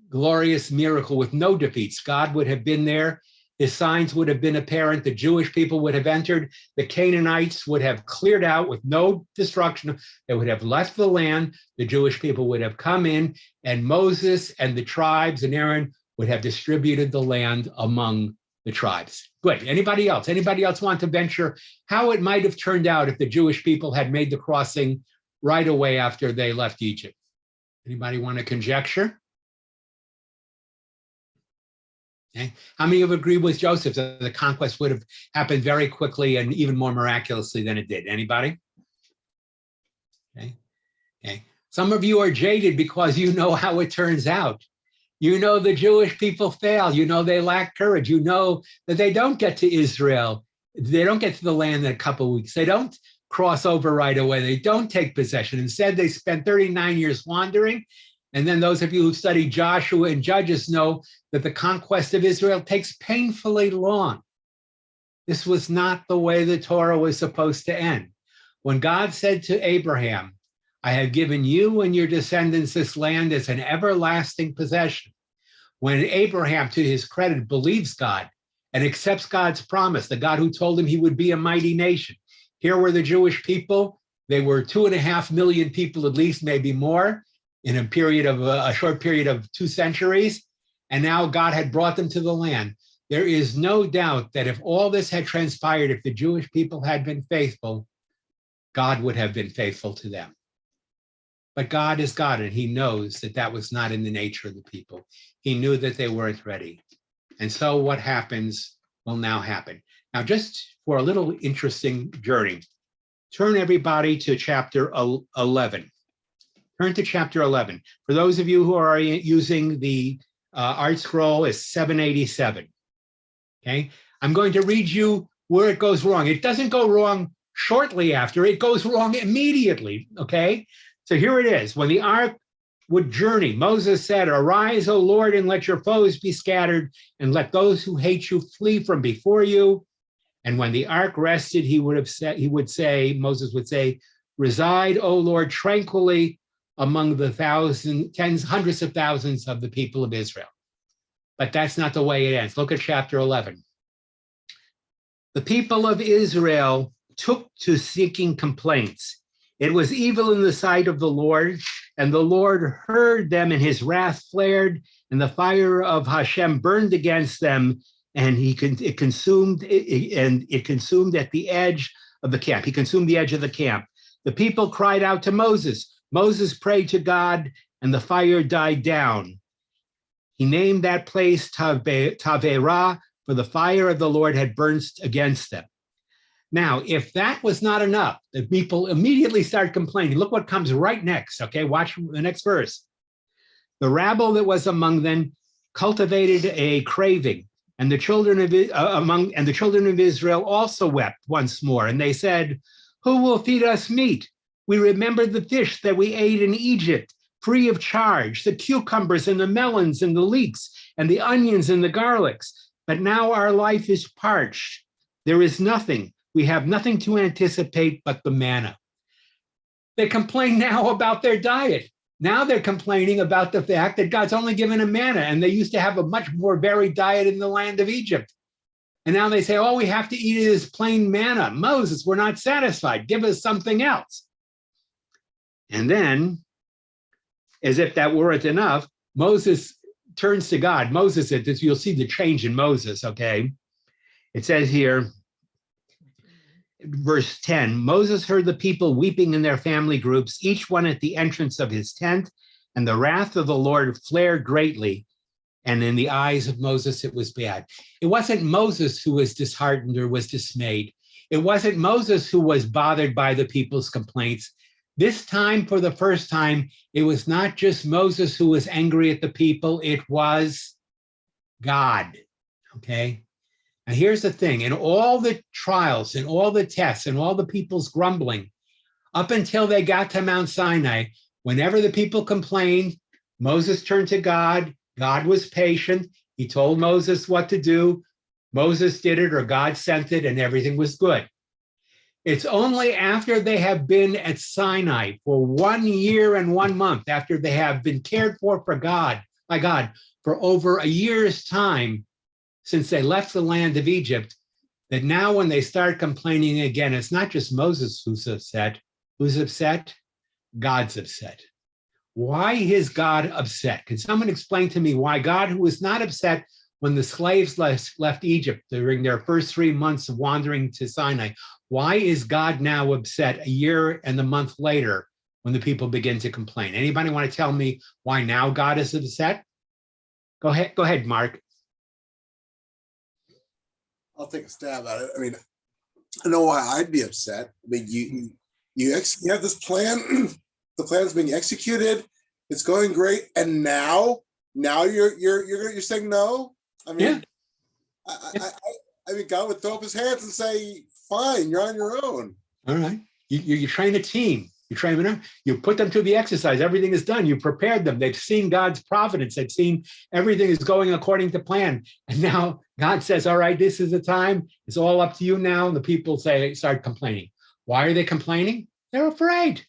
glorious miracle with no defeats. God would have been there. His signs would have been apparent. The Jewish people would have entered. The Canaanites would have cleared out with no destruction. They would have left the land. The Jewish people would have come in, and Moses and the tribes and Aaron would have distributed the land among the tribes. Good. Anybody else? Anybody else want to venture how it might have turned out if the Jewish people had made the crossing right away after they left Egypt? Anybody want to conjecture? Okay. How many of you agree with Joseph that the conquest would have happened very quickly and even more miraculously than it did? Anybody? Okay. Okay. Some of you are jaded because you know how it turns out. You know the Jewish people fail. You know they lack courage. You know that they don't get to Israel. They don't get to the land in a couple of weeks. They don't cross over right away. They don't take possession. Instead, they spend 39 years wandering. And then those of you who study Joshua and Judges know that the conquest of Israel takes painfully long. This was not the way the Torah was supposed to end. When God said to Abraham, I have given you and your descendants this land as an everlasting possession. When Abraham, to his credit, believes God and accepts God's promise, the God who told him he would be a mighty nation. Here were the Jewish people. They were 2.5 million people, at least, maybe more, in a short period of 2 centuries. And now God had brought them to the land. There is no doubt that if all this had transpired, if the Jewish people had been faithful, God would have been faithful to them. But God is God, and he knows that that was not in the nature of the people. He knew that they weren't ready. And so what happens will now happen. Now, just for a little interesting journey, turn everybody to chapter 11. Turn to chapter 11. For those of you who are using the art scroll, is 787. Okay, I'm going to read you where it goes wrong. It doesn't go wrong shortly after, it goes wrong immediately. Okay, so here it is. When the ark would journey, Moses said, "Arise, O Lord, and let your foes be scattered, and let those who hate you flee from before you." And when the ark rested, Moses would say, "Reside, O Lord, tranquilly among the hundreds of thousands of the people of Israel." But that's not the way it ends. Look at chapter 11. The people of Israel took to seeking complaints. It was evil in the sight of the Lord, and the Lord heard them, and his wrath flared, and the fire of Hashem burned against them, and it consumed at the edge of the camp. He consumed the edge of the camp. The people cried out to Moses. Moses prayed to God, and the fire died down. He named that place Taverah, for the fire of the Lord had burned against them. Now, if that was not enough, the people immediately start complaining. Look what comes right next. Okay, watch the next verse. The rabble that was among them cultivated a craving, and the children of Israel also wept once more. And they said, "Who will feed us meat? We remembered the fish that we ate in Egypt, free of charge, the cucumbers and the melons and the leeks and the onions and the garlics. But now our life is parched. There is nothing. We have nothing to anticipate but the manna." They complain now about their diet. Now they're complaining about the fact that God's only given them manna, and they used to have a much more varied diet in the land of Egypt. And now they say, "Oh, we have to eat it as plain manna. Moses, we're not satisfied. Give us something else." And then, as if that weren't enough, Moses turns to God. Moses said this, you'll see the change in Moses, okay? It says here, verse 10, Moses heard the people weeping in their family groups, each one at the entrance of his tent, and the wrath of the Lord flared greatly. And in the eyes of Moses, it was bad. It wasn't Moses who was disheartened or was dismayed. It wasn't Moses who was bothered by the people's complaints. This time, for the first time, it was not just Moses who was angry at the people, it was God, okay? Now here's the thing, in all the trials, in all the tests, and all the people's grumbling, up until they got to Mount Sinai, whenever the people complained, Moses turned to God. God was patient. He told Moses what to do. Moses did it, or God sent it, and everything was good. It's only after they have been at Sinai for 1 year and 1 month, after they have been cared for by God for over a year's time since they left the land of Egypt, that now when they start complaining again, it's not just Moses who's upset. Who's upset? God's upset. Why is God upset? Can someone explain to me why God, who was not upset when the slaves left Egypt during their first 3 months of wandering to Sinai, why is God now upset a year and a month later when the people begin to complain? Anybody want to tell me why now God is upset? Go ahead, Mark. I'll take a stab at it. I mean, I know why I'd be upset. I mean, you have this plan. The plan's being executed. It's going great, and now you're saying no. I mean, yeah. I mean, God would throw up his hands and say, "Fine, you're on your own." All right. You train a team. You train them. You put them through the exercise. Everything is done. You prepared them. They've seen God's providence. They've seen everything is going according to plan. And now God says, "All right, this is the time. It's all up to you now." And the people start complaining. Why are they complaining? They're afraid.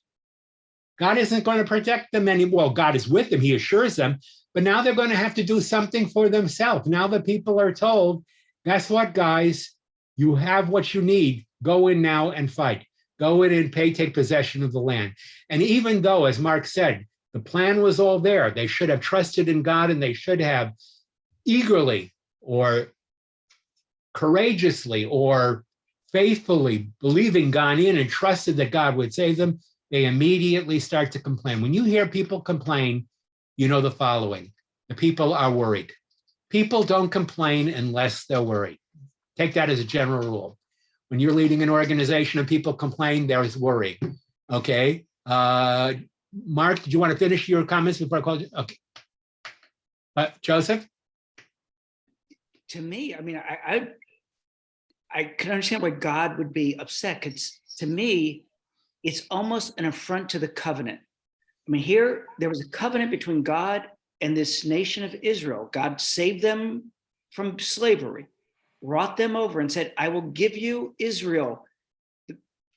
God isn't going to protect them anymore. Well, God is with them. He assures them. But now they're going to have to do something for themselves. Now the people are told, guess what, guys? You have what you need. Go in now and fight. Go in and take possession of the land. And even though, as Mark said, the plan was all there, they should have trusted in God, and they should have eagerly or courageously or faithfully believing gone in and trusted that God would save them, they immediately start to complain. When you hear people complain, you know the following: the people are worried. People don't complain unless they're worried. Take that as a general rule. When you're leading an organization and people complain, there is worry. Okay. Mark, did you want to finish your comments before I call you? Okay. Joseph? To me, I mean, I can understand why God would be upset, because to me, it's almost an affront to the covenant. I mean, here, there was a covenant between God and this nation of Israel. God saved them from slavery, brought them over and said, I will give you Israel,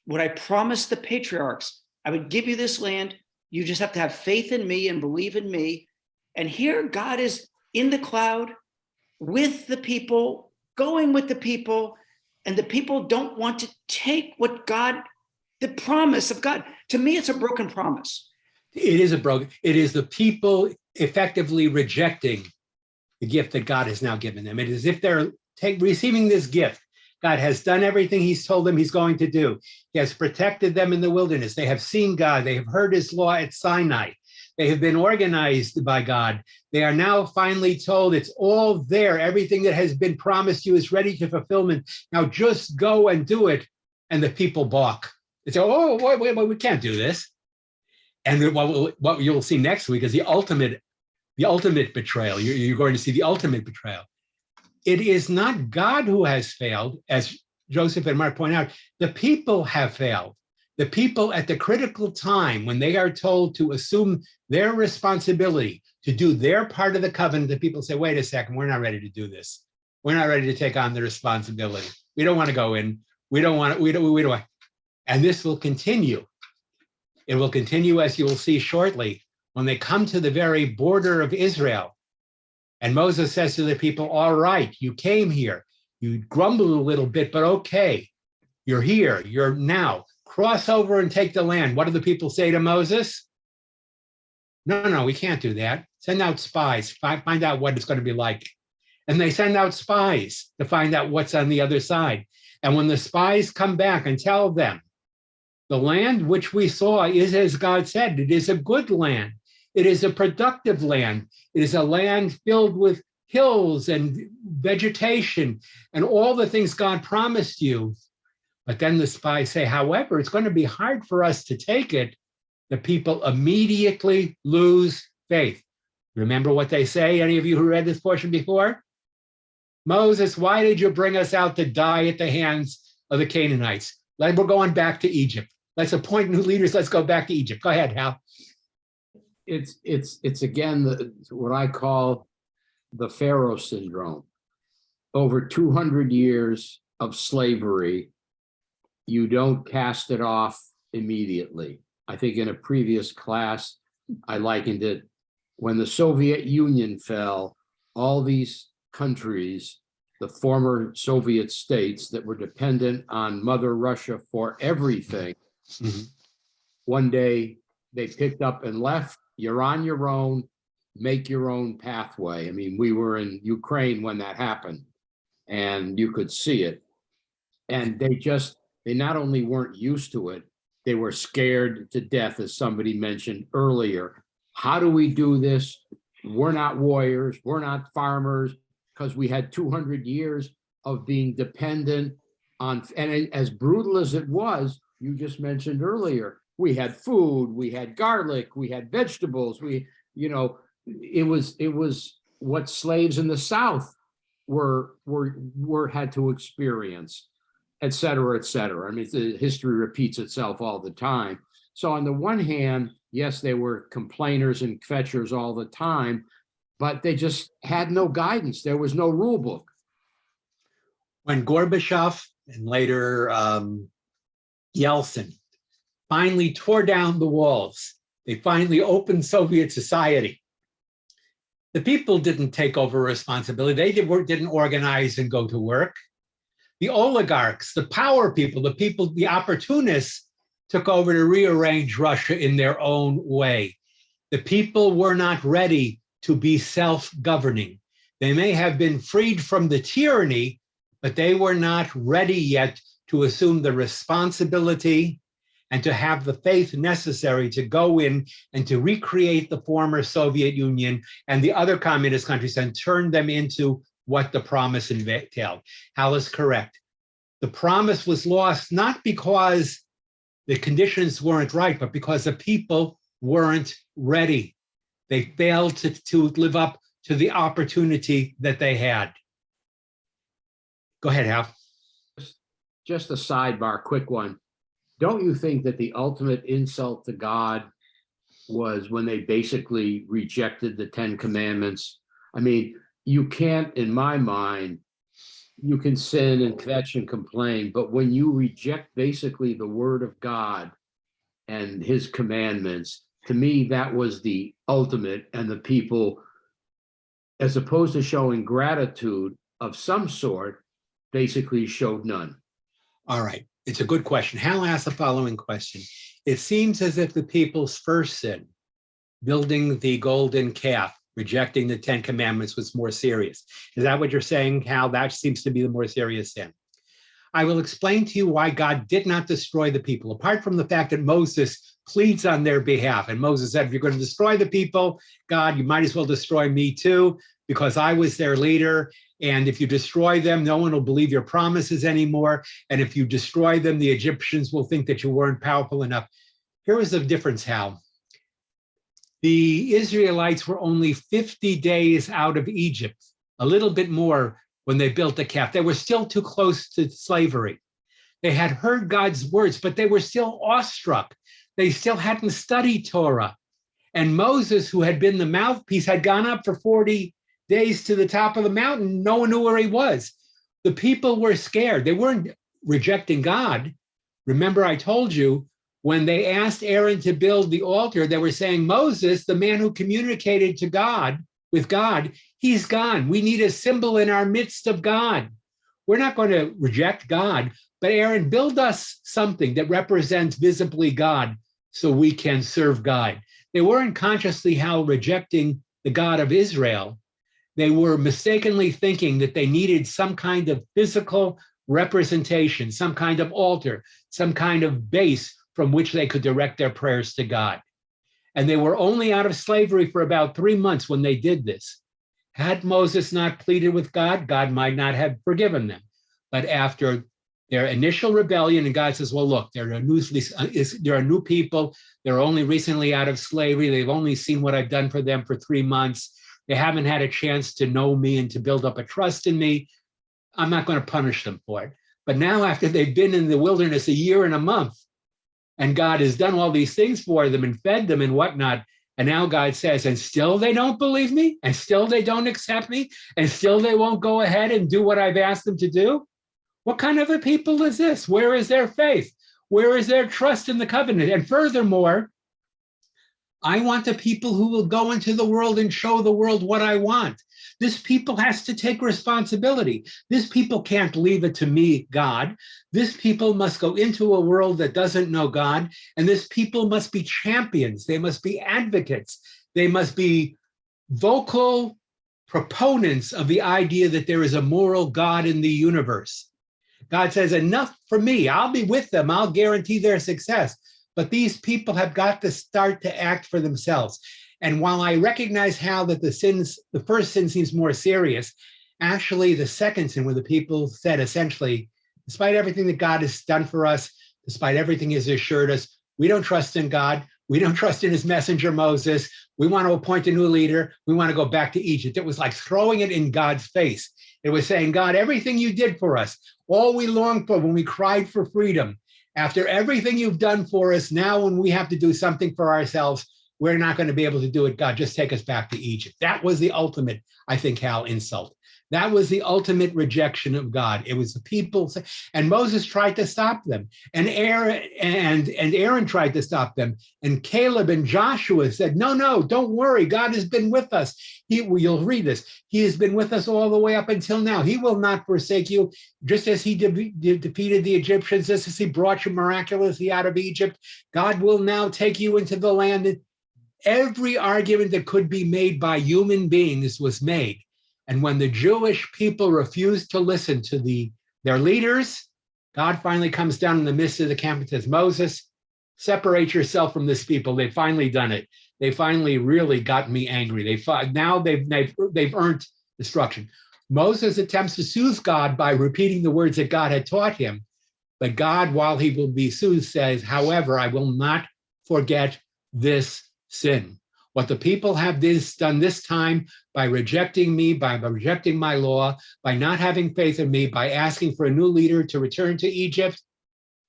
what I promised the patriarchs. I would give you this land. You just have to have faith in me and believe in me. And here God is in the cloud with the people, going with the people, and the people don't want to take what God, the promise of God. To me, it's a broken promise. It is the people effectively rejecting the gift that God has now given them. It is as if they're receiving this gift. God has done everything he's told them he's going to do. He has protected them in the wilderness. They have seen God. They have heard his law at Sinai. They have been organized by God. They are now finally told it's all there. Everything that has been promised you is ready to fulfillment. Now just go and do it. And the people balk. They say, oh, wait, we can't do this. And what you'll see next week is the ultimate betrayal. You're going to see the ultimate betrayal. It is not God who has failed, as Joseph and Mark point out. The people have failed. The people at the critical time when they are told to assume their responsibility to do their part of the covenant, the people say, wait a second, we're not ready to do this. We're not ready to take on the responsibility. We don't want to go in. We don't want. And this will continue. It will continue, as you will see shortly, when they come to the very border of Israel. And Moses says to the people, all right, you came here. You grumbled a little bit, but okay, you're here. You're now. Cross over and take the land. What do the people say to Moses? No, we can't do that. Send out spies. Find out what it's going to be like. And they send out spies to find out what's on the other side. And when the spies come back and tell them, the land which we saw is as God said, it is a good land. It is a productive land. It is a land filled with hills and vegetation and all the things God promised you. But then the spies say, however, it's going to be hard for us to take it. The people immediately lose faith. Remember what they say, any of you who read this portion before? Moses, why did you bring us out to die at the hands of the Canaanites? We're going back to Egypt. Let's appoint new leaders. Let's go back to Egypt. Go ahead, Hal. It's again what I call the Pharaoh syndrome. Over 200 years of slavery, you don't cast it off immediately. I think in a previous class, I likened it when the Soviet Union fell, all these countries, the former Soviet states that were dependent on Mother Russia for everything, one day they picked up and left. You're on your own, make your own pathway. I mean, we were in Ukraine when that happened, and you could see it. And they not only weren't used to it, they were scared to death, as somebody mentioned earlier. How do we do this? We're not warriors, we're not farmers, because we had 200 years of being dependent on, and as brutal as it was, you just mentioned earlier, we had food, we had garlic, we had vegetables, it was what slaves in the South had to experience, et cetera, et cetera. I mean, the history repeats itself all the time. So on the one hand, yes, they were complainers and fetchers all the time, but they just had no guidance. There was no rule book. When Gorbachev and later Yeltsin finally tore down the walls, they finally opened Soviet society. The people didn't take over responsibility. They didn't organize and go to work. The oligarchs, the power people, the opportunists took over to rearrange Russia in their own way. The people were not ready to be self-governing. They may have been freed from the tyranny, but they were not ready yet to assume the responsibility and to have the faith necessary to go in and to recreate the former Soviet Union and the other communist countries and turn them into what the promise entailed. Hal is correct. The promise was lost not because the conditions weren't right, but because the people weren't ready. They failed to live up to the opportunity that they had. Go ahead, Hal. Just a sidebar, quick one. Don't you think that the ultimate insult to God was when they basically rejected the 10 Commandments? I mean, you can't, in my mind, you can sin and kvetch and complain, but when you reject basically the word of God and his commandments, to me, that was the ultimate, and the people, as opposed to showing gratitude of some sort, basically showed none. All right. It's a good question. Hal asked the following question. It seems as if the people's first sin, building the golden calf, rejecting the 10 Commandments, was more serious. Is that what you're saying, Hal? That seems to be the more serious sin. I will explain to you why God did not destroy the people, apart from the fact that Moses pleads on their behalf. And Moses said, if you're going to destroy the people, God, you might as well destroy me too, because I was their leader. And if you destroy them, no one will believe your promises anymore. And if you destroy them, the Egyptians will think that you weren't powerful enough. Here is the difference, Hal. The Israelites were only 50 days out of Egypt, a little bit more when they built the calf. They were still too close to slavery. They had heard God's words, but they were still awestruck. They still hadn't studied Torah. And Moses, who had been the mouthpiece, had gone up for 40 days to the top of the mountain. No one knew where he was. The people were scared. They weren't rejecting God. Remember, I told you, when they asked Aaron to build the altar, they were saying, Moses, the man who communicated to God, with God, he's gone. We need a symbol in our midst of God. We're not going to reject God, but Aaron, build us something that represents visibly God so we can serve God. They weren't consciously, Hal, rejecting the God of Israel. They were mistakenly thinking that they needed some kind of physical representation, some kind of altar, some kind of base from which they could direct their prayers to God. And they were only out of slavery for about 3 months when they did this. Had Moses not pleaded with God, God might not have forgiven them. But after their initial rebellion, and God says, well, look, there are new people. They're only recently out of slavery. They've only seen what I've done for them for 3 months. They haven't had a chance to know me and to build up a trust in me. I'm not going to punish them for it. But now, after they've been in the wilderness a year and a month, and God has done all these things for them and fed them and whatnot, and now God says, and still they don't believe me, and still they don't accept me, and still they won't go ahead and do what I've asked them to do? What kind of a people is this? Where is their faith? Where is their trust in the covenant? And furthermore, I want the people who will go into the world and show the world what I want. This people has to take responsibility. This people can't leave it to me, God. This people must go into a world that doesn't know God, and this people must be champions. They must be advocates. They must be vocal proponents of the idea that there is a moral God in the universe. God says, enough for me. I'll be with them. I'll guarantee their success. But these people have got to start to act for themselves. And while I recognize how that the first sin seems more serious, actually the second sin, where the people said essentially, despite everything that God has done for us, despite everything He's assured us, we don't trust in God. We don't trust in His messenger, Moses. We want to appoint a new leader. We want to go back to Egypt. It was like throwing it in God's face. It was saying, God, everything you did for us, all we longed for when we cried for freedom, after everything you've done for us, now when we have to do something for ourselves, we're not going to be able to do it. God, just take us back to Egypt. That was the ultimate, I think, Hal, insult. That was the ultimate rejection of God. It was the people, and Moses tried to stop them, and Aaron tried to stop them, and Caleb and Joshua said, no, don't worry. God has been with us. You'll read this. He has been with us all the way up until now. He will not forsake you, just as he defeated the Egyptians, just as he brought you miraculously out of Egypt. God will now take you into the land. Every argument that could be made by human beings was made. And when the Jewish people refused to listen to their leaders, God finally comes down in the midst of the camp and says, Moses, separate yourself from this people. They've finally done it. They finally really got me angry. Now they've earned destruction. Moses attempts to soothe God by repeating the words that God had taught him. But God, while he will be soothed, says, however, I will not forget this sin. What the people have done this time by rejecting me, by rejecting my law, by not having faith in me, by asking for a new leader to return to Egypt,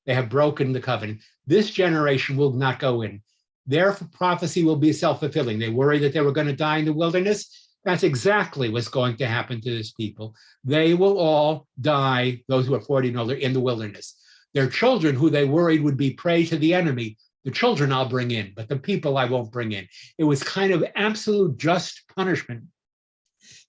they have broken the covenant. This generation will not go in. Their prophecy will be self-fulfilling. They worry that they were going to die in the wilderness. That's exactly what's going to happen to this people. They will all die, those who are 40 and older, in the wilderness. Their children, who they worried would be prey to the enemy, the children I'll bring in, but the people I won't bring in. It was kind of absolute just punishment.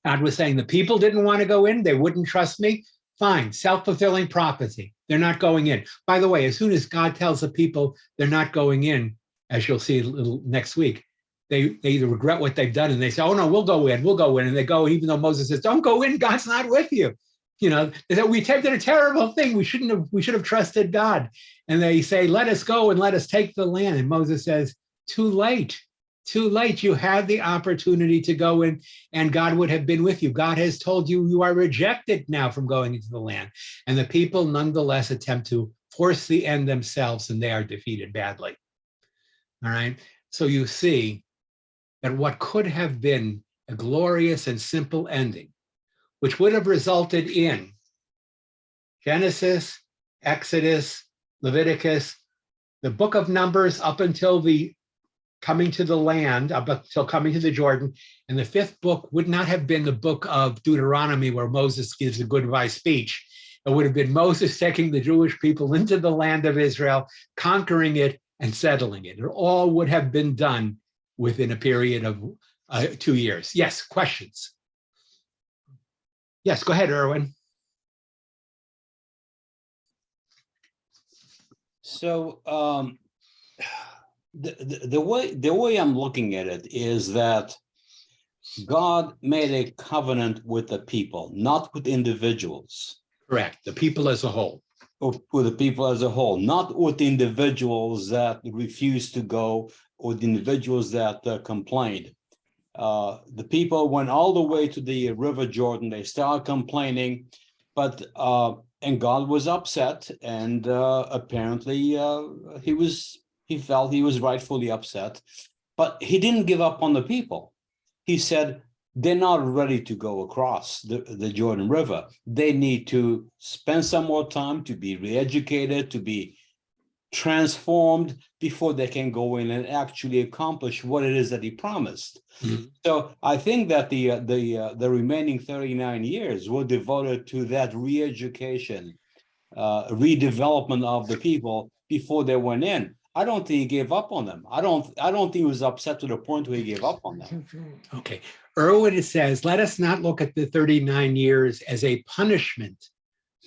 God was saying the people didn't want to go in. They wouldn't trust me. Fine, self-fulfilling prophecy. They're not going in. By the way, as soon as God tells the people they're not going in, as you'll see next week, they either regret what they've done and they say, oh no, we'll go in. And they go, even though Moses says, don't go in, God's not with you. You know, they said, we did a terrible thing. We should have trusted God. And they say, let us go and let us take the land. And Moses says, too late. You had the opportunity to go in and God would have been with you. God has told you you are rejected now from going into the land. And the people nonetheless attempt to force the end themselves and they are defeated badly. All right. So you see that what could have been a glorious and simple ending, which would have resulted in Genesis, Exodus, Leviticus, the book of Numbers up until the coming to the land, up until coming to the Jordan, and the fifth book would not have been the book of Deuteronomy where Moses gives a goodbye speech. It would have been Moses taking the Jewish people into the land of Israel, conquering it and settling it. It all would have been done within a period of 2 years. Yes, questions? Yes, go ahead, Erwin. So the way I'm looking at it is that God made a covenant with the people, not with individuals. Correct. The people as a whole. Or with the people as a whole, not with individuals that refused to go or the individuals that complained. The people went all the way to the River Jordan. They started complaining, but and God was upset, and apparently he felt he was rightfully upset, but he didn't give up on the people. He said, they're not ready to go across the Jordan River. They need to spend some more time to be re-educated, to be transformed before they can go in and actually accomplish what it is that he promised. Mm-hmm. So I think that the remaining 39 years were devoted to that re-education, redevelopment of the people before they went in. I don't think he gave up on them. I don't think he was upset to the point where he gave up on them. Okay. Erwin says, let us not look at the 39 years as a punishment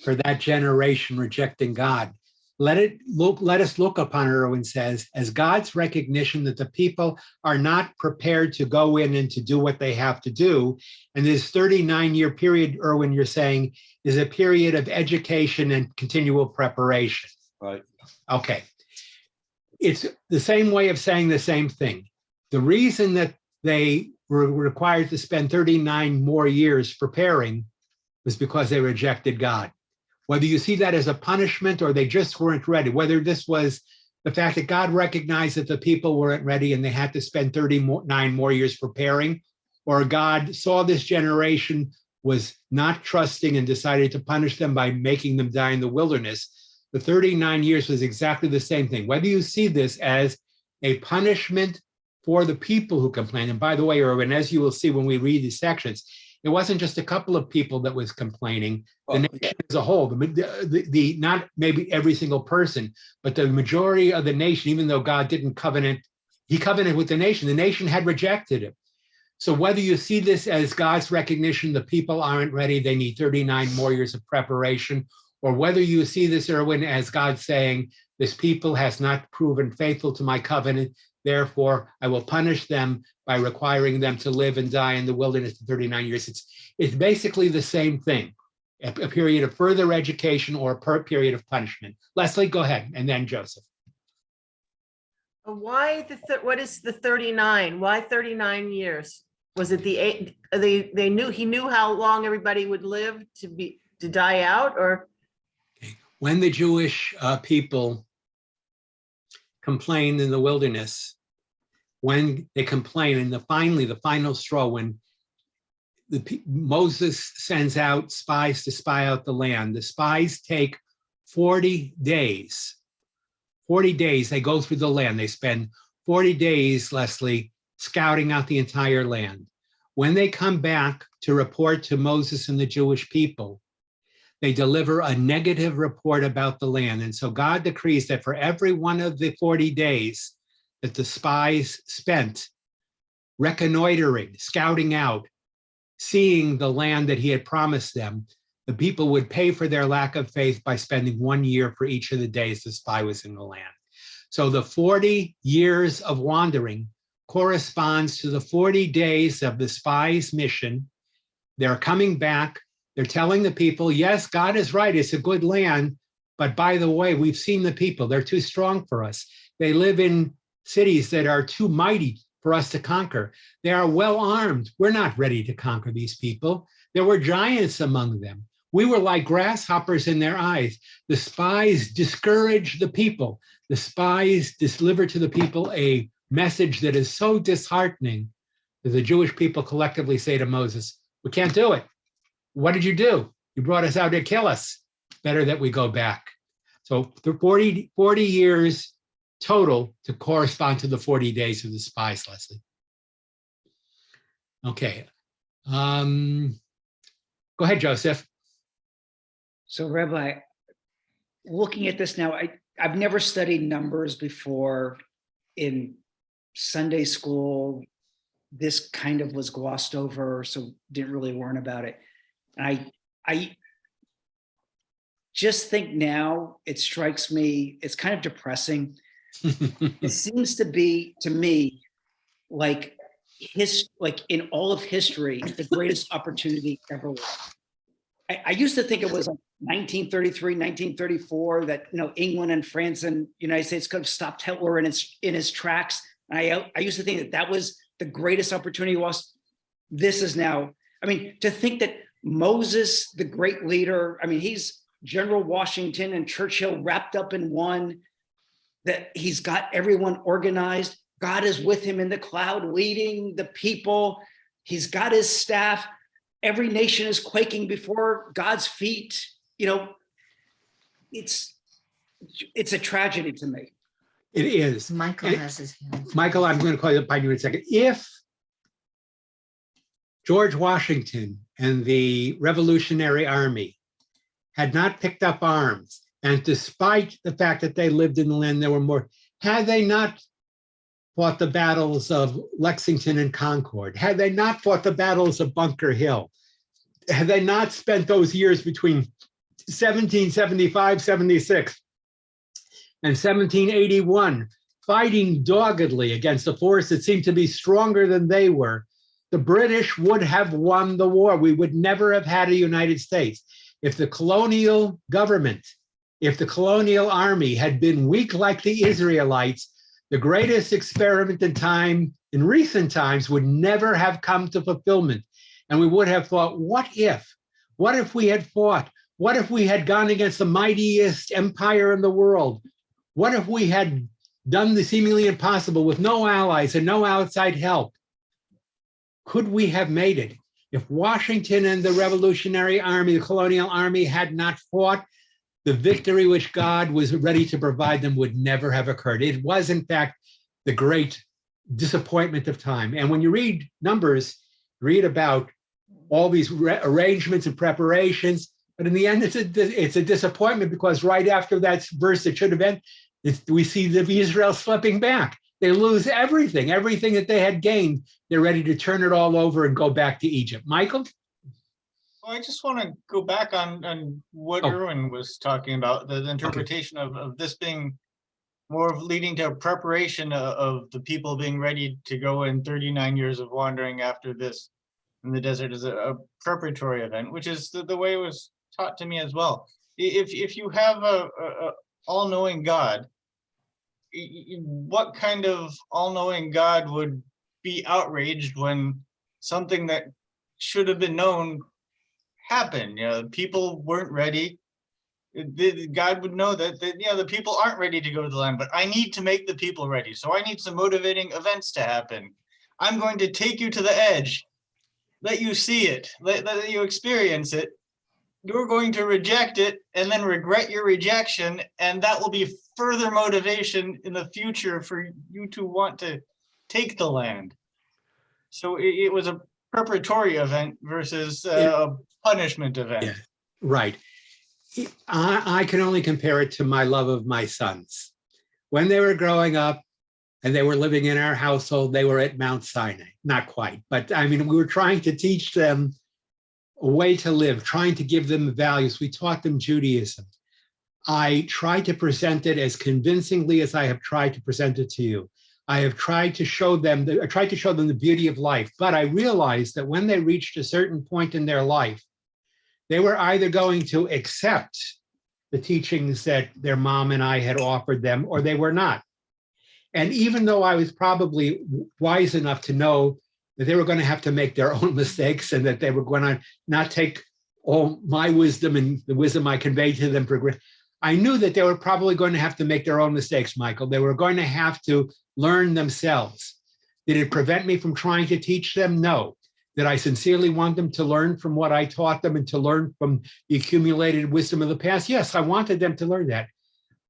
for that generation rejecting God. Let us look upon, Erwin says, as God's recognition that the people are not prepared to go in and to do what they have to do. And this 39-year period, Erwin, you're saying, is a period of education and continual preparation. Right. Okay. It's the same way of saying the same thing. The reason that they were required to spend 39 more years preparing was because they rejected God. Whether you see that as a punishment or they just weren't ready, whether this was the fact that God recognized that the people weren't ready and they had to spend 39 more years preparing, or God saw this generation was not trusting and decided to punish them by making them die in the wilderness, the 39 years was exactly the same thing. Whether you see this as a punishment for the people who complain, and by the way, Erwin, as you will see when we read these sections, it wasn't just a couple of people that was complaining. The nation as a whole, the not maybe every single person, but the majority of the nation, even though God didn't covenant, he covenanted with the nation had rejected him. So whether you see this as God's recognition, the people aren't ready, they need 39 more years of preparation, or whether you see this, Erwin, as God saying, this people has not proven faithful to my covenant, therefore I will punish them by requiring them to live and die in the wilderness for 39 years. It's basically the same thing. a period of further education or a period of punishment. Leslie, go ahead, and then Joseph. Why what is the 39? Why 39 years? Was it the eight? They knew he knew how long everybody would live to die out, or When the Jewish people complained in the wilderness, when they complain, and finally the final straw, when Moses sends out spies to spy out the land, the spies take 40 days. 40 days, they go through the land. They spend 40 days, Leslie, scouting out the entire land. When they come back to report to Moses and the Jewish people, they deliver a negative report about the land. And so God decrees that for every one of the 40 days that the spies spent reconnoitering, scouting out, seeing the land that he had promised them, the people would pay for their lack of faith by spending 1 year for each of the days the spy was in the land. So the 40 years of wandering corresponds to the 40 days of the spy's mission. They're coming back. They're telling the people, yes, God is right. It's a good land. But by the way, we've seen the people. They're too strong for us. They live in cities that are too mighty for us to conquer. They are well armed. We're not ready to conquer these people. There were giants among them. We were like grasshoppers in their eyes. The spies discouraged the people. The spies deliver to the people a message that is so disheartening that the Jewish people collectively say to Moses, we can't do it. What did you do? You brought us out to kill us. Better that we go back. So the 40 years total to correspond to the 40 days of the spies, Leslie. Okay. Go ahead, Joseph. So Rabbi, looking at this now, I've never studied numbers before in Sunday school. This kind of was glossed over, so didn't really learn about it. And I just think now it strikes me, it's kind of depressing. It seems to be, to me, like in all of history, the greatest opportunity ever was. I used to think it was like 1933, 1934 that England and France and United States could have stopped Hitler in his tracks. I used to think that was the greatest opportunity was. This is now, I mean, to think that Moses, the great leader, I mean, he's General Washington and Churchill wrapped up in one, that he's got everyone organized. God is with him in the cloud, leading the people. He's got his staff. Every nation is quaking before God's feet. It's a tragedy to me. It is. Michael has his hand. Michael, I'm going to call you upon you in a second. If George Washington and the Revolutionary Army had not picked up arms, and despite the fact that they lived in the land, there were more, had they not fought the battles of Lexington and Concord, had they not fought the battles of Bunker Hill, had they not spent those years between 1775, 76 and 1781 fighting doggedly against a force that seemed to be stronger than they were, the British would have won the war. We would never have had a United States. If the colonial government, if the colonial army had been weak like the Israelites, the greatest experiment in recent times would never have come to fulfillment. And we would have thought, what if we had fought? What if we had gone against the mightiest empire in the world? What if we had done the seemingly impossible with no allies and no outside help? Could we have made it? If Washington and the Revolutionary Army, the colonial army, had not fought, the victory which God was ready to provide them would never have occurred. It was, in fact, the great disappointment of time. And when you read Numbers, read about all these arrangements and preparations, but in the end, it's a disappointment, because right after that verse that should have been, we see the Israel slipping back. They lose everything that they had gained. They're ready to turn it all over and go back to Egypt. Michael? Well, I just want to go back on what Erwin was talking about, the interpretation of this being more of leading to a preparation of the people being ready to go in 39 years of wandering after this in the desert as a preparatory event, which is the way it was taught to me as well. If you have a all-knowing God, what kind of all-knowing God would be outraged when something that should have been known happened? People weren't ready. God would know that the people aren't ready to go to the land, but I need to make the people ready. So I need some motivating events to happen. I'm going to take you to the edge, let you see it, let you experience it. You're going to reject it and then regret your rejection. And that will be further motivation in the future for you to want to take the land. So it was a preparatory event versus a punishment event. Yeah. Right. I can only compare it to my love of my sons. When they were growing up and they were living in our household, they were at Mount Sinai. Not quite, but I mean, we were trying to teach them a way to live, trying to give them values. We taught them Judaism. I tried to present it as convincingly as I have tried to present it to you. I have tried to show them the beauty of life, but I realized that when they reached a certain point in their life, they were either going to accept the teachings that their mom and I had offered them, or they were not. And even though I was probably wise enough to know that they were going to have to make their own mistakes and that they were going to not take all my wisdom and the wisdom I conveyed to them, I knew that they were probably going to have to make their own mistakes, Michael. They were going to have to learn themselves. Did it prevent me from trying to teach them? No. Did I sincerely want them to learn from what I taught them and to learn from the accumulated wisdom of the past? Yes, I wanted them to learn that.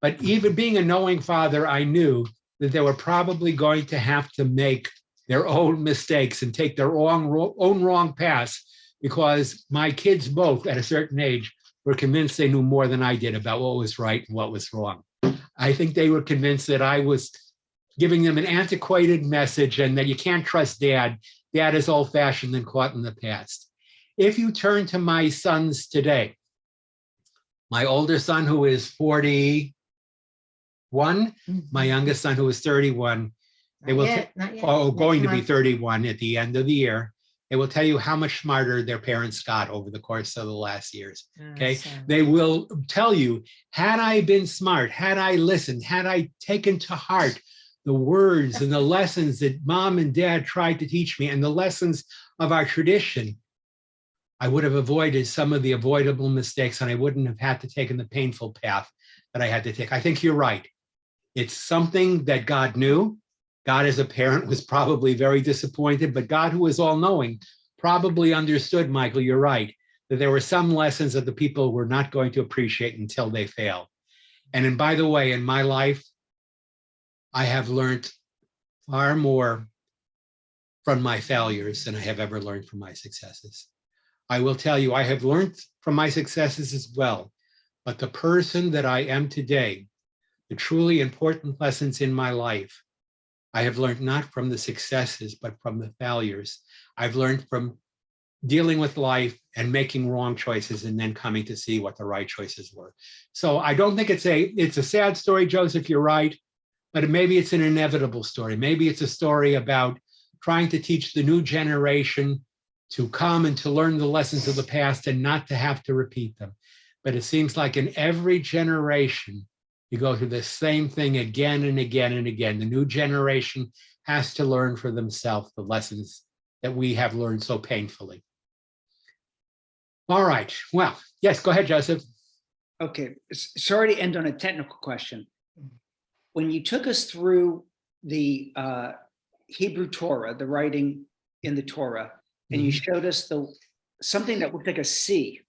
But even being a knowing father, I knew that they were probably going to have to make their own mistakes and take their own wrong paths, because my kids both at a certain age were convinced they knew more than I did about what was right and what was wrong. I think they were convinced that I was giving them an antiquated message and that you can't trust dad. Dad is old-fashioned and caught in the past. If you turn to my sons today, my older son who is 41, my youngest son who is 31, they will going to be 31 at the end of the year. They will tell you how much smarter their parents got over the course of the last years. Okay. They will tell you, had I been smart, had I listened, had I taken to heart the words and the lessons that mom and dad tried to teach me and the lessons of our tradition, I would have avoided some of the avoidable mistakes and I wouldn't have had to take the painful path that I had to take. I think you're right. It's something that God knew. God as a parent was probably very disappointed, but God, who is all-knowing, probably understood, Michael, you're right, that there were some lessons that the people were not going to appreciate until they fail. And by the way, in my life, I have learned far more from my failures than I have ever learned from my successes. I will tell you, I have learned from my successes as well, but the person that I am today, the truly important lessons in my life, I have learned not from the successes, but from the failures. I've learned from dealing with life and making wrong choices and then coming to see what the right choices were. So I don't think it's a sad story, Joseph, you're right, but maybe it's an inevitable story. Maybe it's a story about trying to teach the new generation to come and to learn the lessons of the past and not to have to repeat them. But it seems like in every generation, you go through the same thing again and again and again. The new generation has to learn for themselves the lessons that we have learned so painfully. All right. Well, yes, go ahead, Joseph. Okay, sorry to end on a technical question. When you took us through the Hebrew Torah, the writing in the Torah, and you showed us something that looked like a C.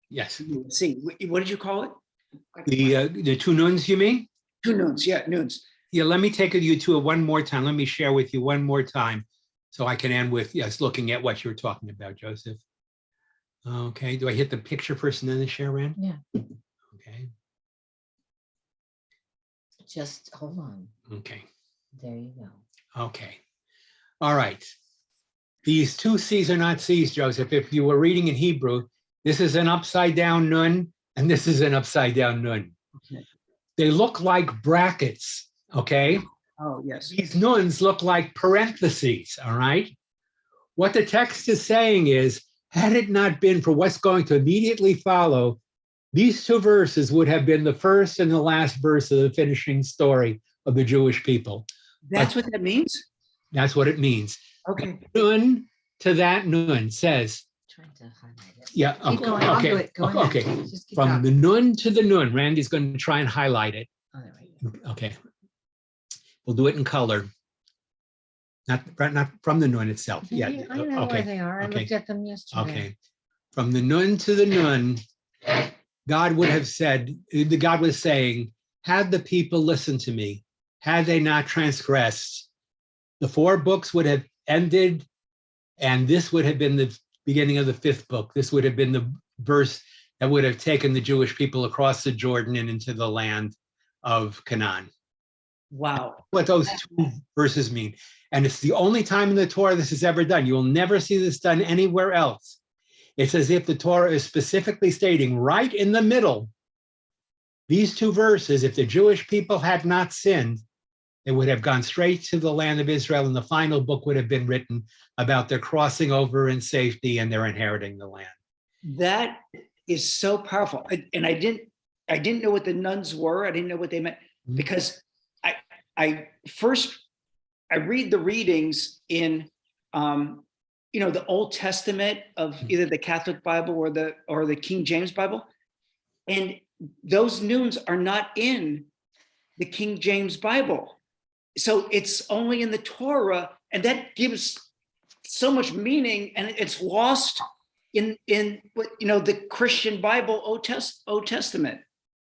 Yes. C. What did you call it? The two nuns, you mean? Two nuns, yeah, nuns. Yeah, let me take you to it one more time. Let me share with you one more time so I can end with, yes, looking at what you were talking about, Joseph. Okay, do I hit the picture first and then the share, Rand? Yeah. Okay. Just hold on. Okay. There you go. Okay. All right. These two C's are not C's, Joseph. If you were reading in Hebrew, this is an upside down nun and this is an upside down nun. Okay. They look like brackets, okay? Oh, yes. These nuns look like parentheses, all right? What the text is saying is, Had it not been for what's going to immediately follow, these two verses would have been the first and the last verse of the finishing story of the Jewish people. That's what that means? That's what it means. Okay. Nun to that nun says, Trying to highlight it. yeah, Keep going, I'll do okay, it. Go ahead. okay. Just keep From talking. the nun to the nun, Randy's going to try and highlight it. Oh, there we go. Okay. We'll do it in color. Not from the nun itself. Yeah. I know where Okay. they are. I okay. looked at them yesterday. Okay. From the nun to the nun, God would have said, God was saying, had the people listened to me, had they not transgressed, the 4 books would have ended, and this would have been the beginning of the 5th book. This would have been the verse that would have taken the Jewish people across the Jordan and into the land of Canaan. Wow. What those 2 verses mean. And it's the only time in the Torah this is ever done. You will never see this done anywhere else. It's as if the Torah is specifically stating right in the middle, these 2 verses, if the Jewish people had not sinned, they would have gone straight to the land of Israel, and the final book would have been written about their crossing over in safety and their inheriting the land. That is so powerful. And I didn't know what the nuns were. I didn't know what they meant, Mhm. because I read the readings in the Old Testament of either the Catholic Bible or the King James Bible. And those nuns are not in the King James Bible. So it's only in the Torah, and that gives so much meaning, and it's lost in the Christian Bible, Old Testament.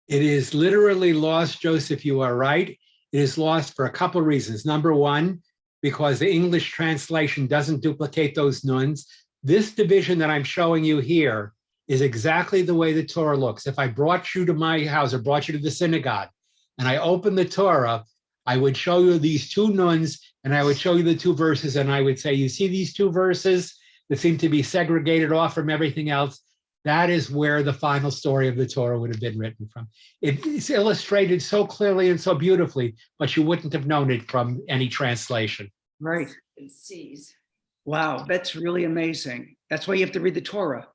It is literally lost, Joseph, you are right. It is lost for a couple of reasons. Number one, because the English translation doesn't duplicate those nuns. This division that I'm showing you here is exactly the way the Torah looks. If I brought you to my house or brought you to the synagogue and I opened the Torah, I would show you these 2 nuns and I would show you the 2 verses and I would say, you see these 2 verses that seem to be segregated off from everything else? That is where the final story of the Torah would have been written from. It's illustrated so clearly and so beautifully, but you wouldn't have known it from any translation. Right. It sees. Wow, that's really amazing. That's why you have to read the Torah.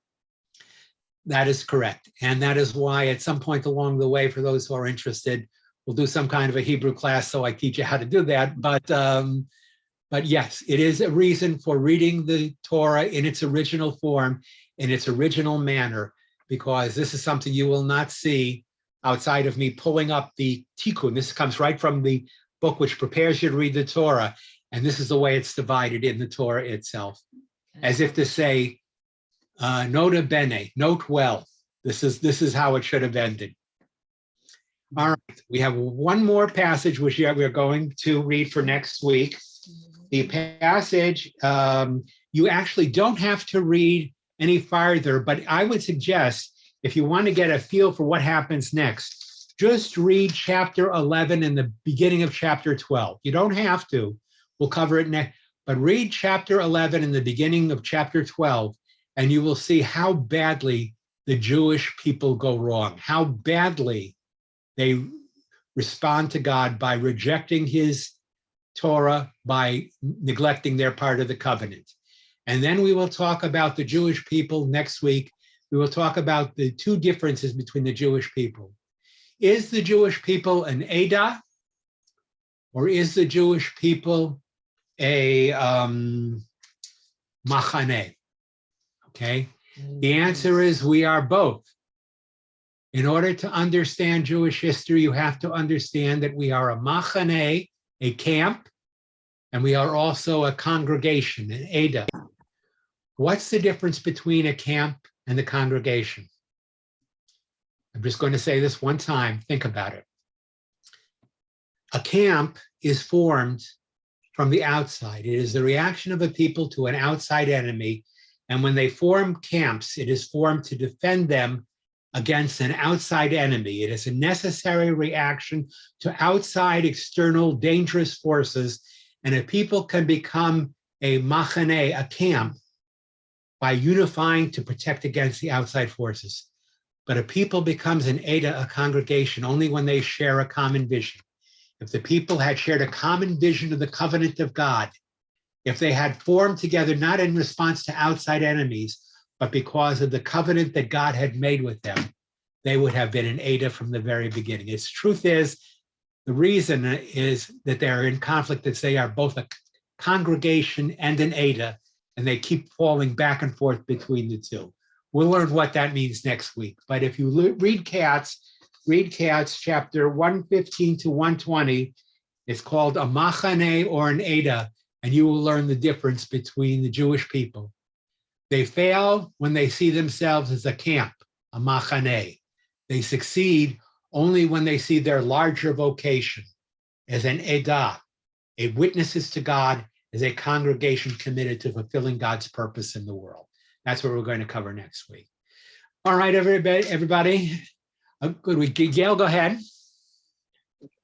That is correct. And that is why at some point along the way, for those who are interested, we'll do some kind of a Hebrew class so I teach you how to do that. But yes, it is a reason for reading the Torah in its original form, in its original manner, because this is something you will not see outside of me pulling up the Tikkun. This comes right from the book which prepares you to read the Torah. And this is the way it's divided in the Torah itself, as if to say, nota bene, note well. This is how it should have ended. All right, we have one more passage which we're going to read for next week. The passage, you actually don't have to read any farther, but I would suggest if you want to get a feel for what happens next, just read chapter 11 and the beginning of chapter 12. You don't have to. We'll cover it next, but read chapter 11 and the beginning of chapter 12, and you will see how badly the Jewish people go wrong, how badly they respond to God by rejecting his Torah, by neglecting their part of the covenant. And then we will talk about the Jewish people next week. We will talk about the 2 differences between the Jewish people. Is the Jewish people an Edah, or is the Jewish people a Machane? Okay, the answer is we are both. In order to understand Jewish history, you have to understand that we are a Machane, a camp, and we are also a congregation, an Edah. What's the difference between a camp and the congregation? I'm just going to say this one time. Think about it. A camp is formed from the outside. It is the reaction of a people to an outside enemy. And when they form camps, it is formed to defend them against an outside enemy. It is a necessary reaction to outside external dangerous forces. And a people can become a machane, a camp, by unifying to protect against the outside forces. But a people becomes an Edah, a congregation, only when they share a common vision. If the people had shared a common vision of the covenant of God, if they had formed together, not in response to outside enemies, but because of the covenant that God had made with them, they would have been an Ada from the very beginning. Its truth is, the reason is that they're in conflict, that they are both a congregation and an Ada, and they keep falling back and forth between the two. We'll learn what that means next week. But if you read Katz chapter 115 to 120, it's called a machane or an Ada, and you will learn the difference between the Jewish people. They fail when they see themselves as a camp, a machane. They succeed only when they see their larger vocation as an Edah, a witnesses to God, as a congregation committed to fulfilling God's purpose in the world. That's what we're going to cover next week. All right, everybody. Good week. Gail, go ahead.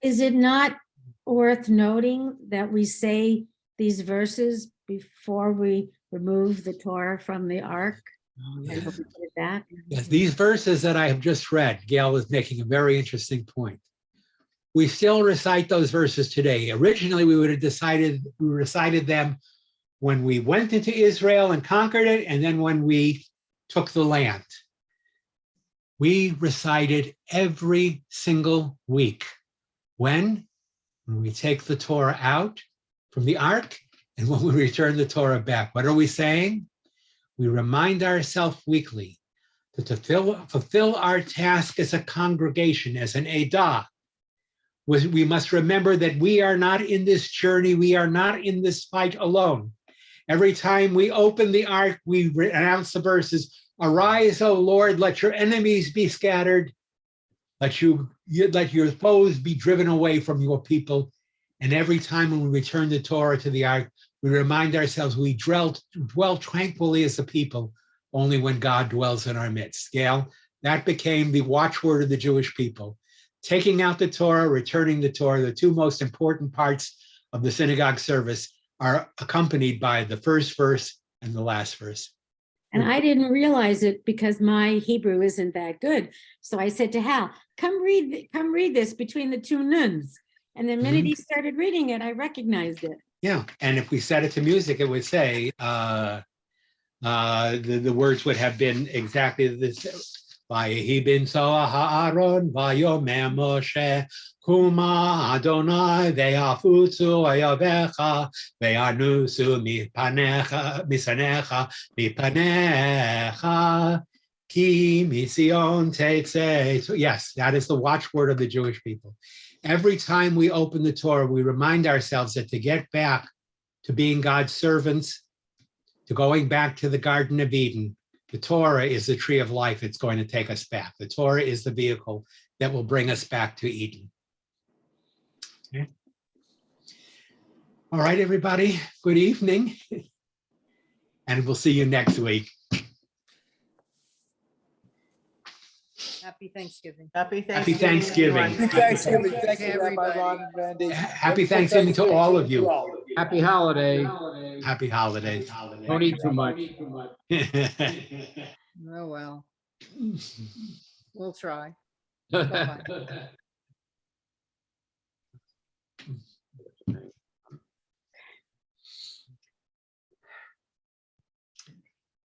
Is it not worth noting that we say these verses before we remove the Torah from the ark? And look at that. Yes, these verses that I have just read, Gail is making a very interesting point. We still recite those verses today. Originally, we recited them when we went into Israel and conquered it, and then when we took the land. We recited every single week. When we take the Torah out from the ark, and when we return the Torah back. What are we saying? We remind ourselves weekly to fulfill our task as a congregation, as an Edah. We must remember that we are not in this journey, we are not in this fight alone. Every time we open the ark, we announce the verses, "Arise, O Lord, let your enemies be scattered, let your foes be driven away from your people." And every time when we return the Torah to the ark, we remind ourselves we dwell tranquilly as a people only when God dwells in our midst. Gail, that became the watchword of the Jewish people. Taking out the Torah, returning the Torah, the two most important parts of the synagogue service, are accompanied by the first verse and the last verse. And I didn't realize it because my Hebrew isn't that good. So I said to Hal, come read this between the two nuns. And the minute he started reading it, I recognized it. Yeah, and if we set it to music, it would say, the words would have been exactly this. Vayehi binsoa ha'aron vayomer Moshe kuma Adonai ve'afutzu ayavecha ve'anusu misanecha mipanecha ki mision tetzei. So yes, that is the watchword of the Jewish people. Every time we open the Torah, we remind ourselves that to get back to being God's servants, to going back to the Garden of Eden, the Torah is the tree of life. It's going to take us back. The Torah is the vehicle that will bring us back to Eden. Okay. All right, everybody. Good evening. And we'll see you next week. Happy Thanksgiving. Happy Happy Thanksgiving. Thanksgiving. everyone. Thanksgiving. Thank you, Rabbi Ron and Randy. Happy Thanksgiving to all of you. Happy holiday. Happy holidays. Don't eat too much. Oh, well, we'll try.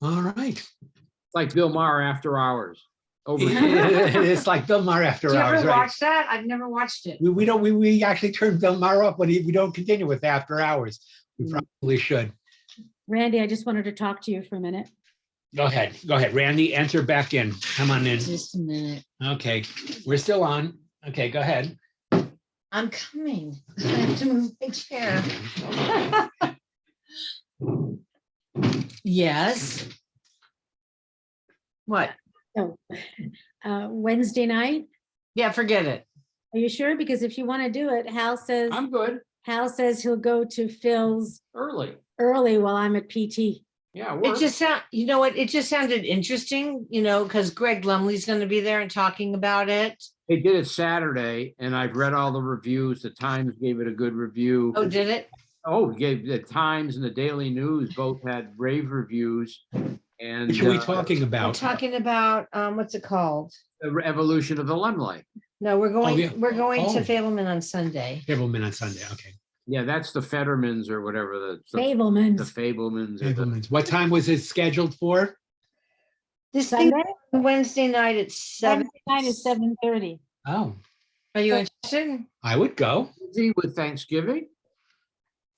All right. It's like Bill Maher after hours. Over. It's like Bill Maher after Did you hours, ever right? watch that? I've never watched it. We actually turned Bill Maher off when we don't continue with after hours. We probably should. Randy, I just wanted to talk to you for a minute. Go ahead. Randy, enter back in. Come on in. Just a minute. Okay, we're still on. Okay, go ahead. I'm coming. I have to move my chair. Yes. What? Wednesday night, Yeah, forget it. are you sure? Because if you want to do it, Hal says he'll go to Phil's Early. early while I'm at PT. Yeah. It works. just sound, you know what? It just sounded interesting, because Greg Lumley's going to be there and talking about it. They did it Saturday, and I've read all the reviews. The Times gave it a good review. Oh, did it? Oh, gave the Times and the Daily News both had rave reviews. And What are we talking We're about? talking about, what's it called? the evolution of the Lemley. No, we're going, yeah. we're going to Oh. Fableman on Sunday. Fableman on Sunday. Okay. Yeah, that's the Fettermans or whatever the Fablemans. Fablemans. Or the, Fableman's. What time was it scheduled for? This thing Sunday, Wednesday night at 7. Wednesday night is 7:30. Oh, Are you interested? I would go See, with Thanksgiving,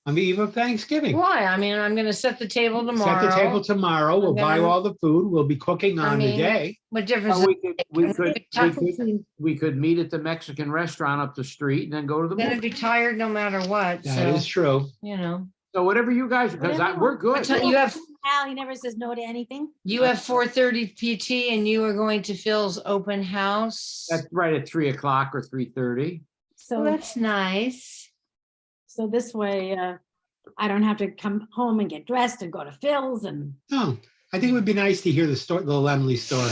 on the eve of Thanksgiving. Why? I mean, I'm gonna set the table tomorrow. Set the table tomorrow. We'll buy gonna- all the food. We'll be cooking I on the mean, day. What difference? well, does it make? we could meet at the Mexican restaurant up the street and then go to the I'm gonna movie. be tired no matter what, That is so, true. you know. So whatever you guys, because we're good. tell you have- Al, he never says no to anything. You have 4:30 PT and you are going to Phil's open house. That's right at 3 o'clock or 3:30. Well, So, that's nice. so this way, I don't have to come home and get dressed and go to Phil's and, Oh, I think it would be nice to hear the story, the Lemley story.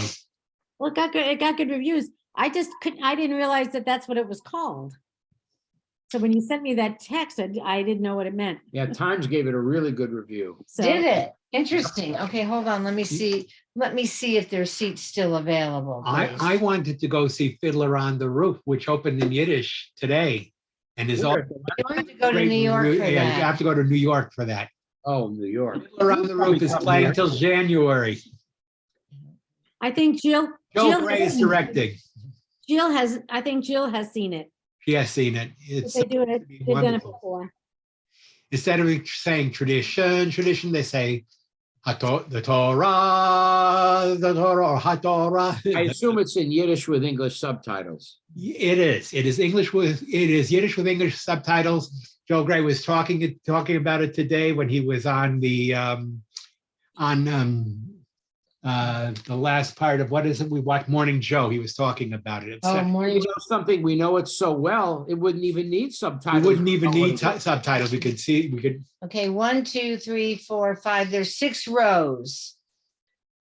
well, it got good reviews. I just couldn't, I didn't realize that that's what it was called. So when you sent me that text, I didn't know what it meant. Yeah, Times gave it a really good review. So Did it? Interesting. Okay, hold on. Let me see. Let me see if there's seats still available. I please. wanted to go see Fiddler on the Roof, which opened in Yiddish today. And is all. You have to go to great New York review- for Yeah, you that. have to go to New York for that. Oh, New York. Fiddler on the Roof is playing until January. I think Jill. Joe Gray is directing. I think Jill has seen it. She has seen it. It's They do it, be they've done it wonderful. before. Instead of saying tradition, they say the Torah, or HaTorah. I assume it's in Yiddish with English subtitles. It is. It is Yiddish with English subtitles. Joe Gray was talking about it today when he was on the last part of, what is it? We watched Morning Joe. He was talking about it. Oh, You morning. know something, we know it so well, it wouldn't even need We subtitles. wouldn't even We know need what it is. subtitles. We could, Okay, 1, 2, 3, 4, 5. There's 6 rows.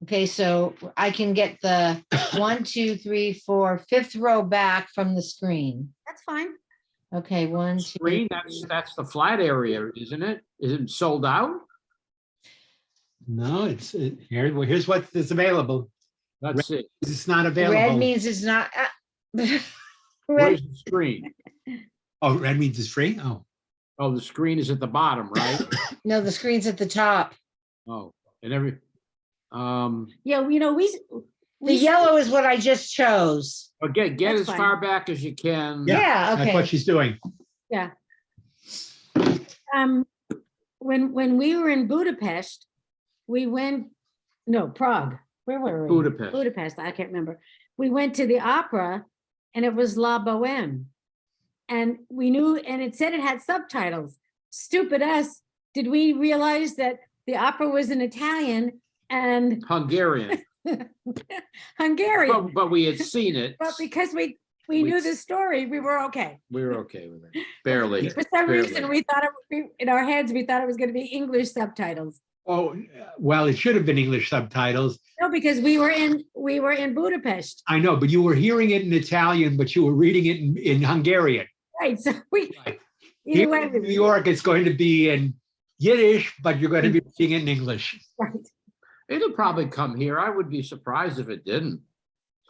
Okay, so I can get the 1, 2, 3, 4, 5th row back from the screen. That's fine. Okay, 1, 2. Screen, that's the flat area, isn't it? Is it sold out? no, here's what is available. That's it. It's not Red available. means it's not. Red, Where's the screen? Oh, red means it's free? Oh, Oh, the screen is at the bottom, right? no, the screen's at the top. Oh, and Yeah, you know, The yellow is what I just chose. get That's as fine. far back as you can. Yeah, Yeah, that's what okay. she's doing. When we were in Budapest, Prague. Where were we? Budapest. Budapest, I can't remember. We went to the opera and it was La Boheme. And we knew, and it said it had subtitles. Stupid us. Did we realize that the opera was in Italian and Hungarian, Hungarian? but we had seen it. But because we knew the story, we were okay. We were okay with it, barely. For some barely. reason, we thought in our heads, we thought it was going to be English subtitles. Oh, well, it should have been English subtitles. No, because we were in Budapest, I know, but you were hearing it in Italian, but you were reading it in Hungarian. right? So we, Right. either Here way, in New York, it's going to be in Yiddish, but you're going to be reading it in English. right. It'll probably come here. I would be surprised if it didn't.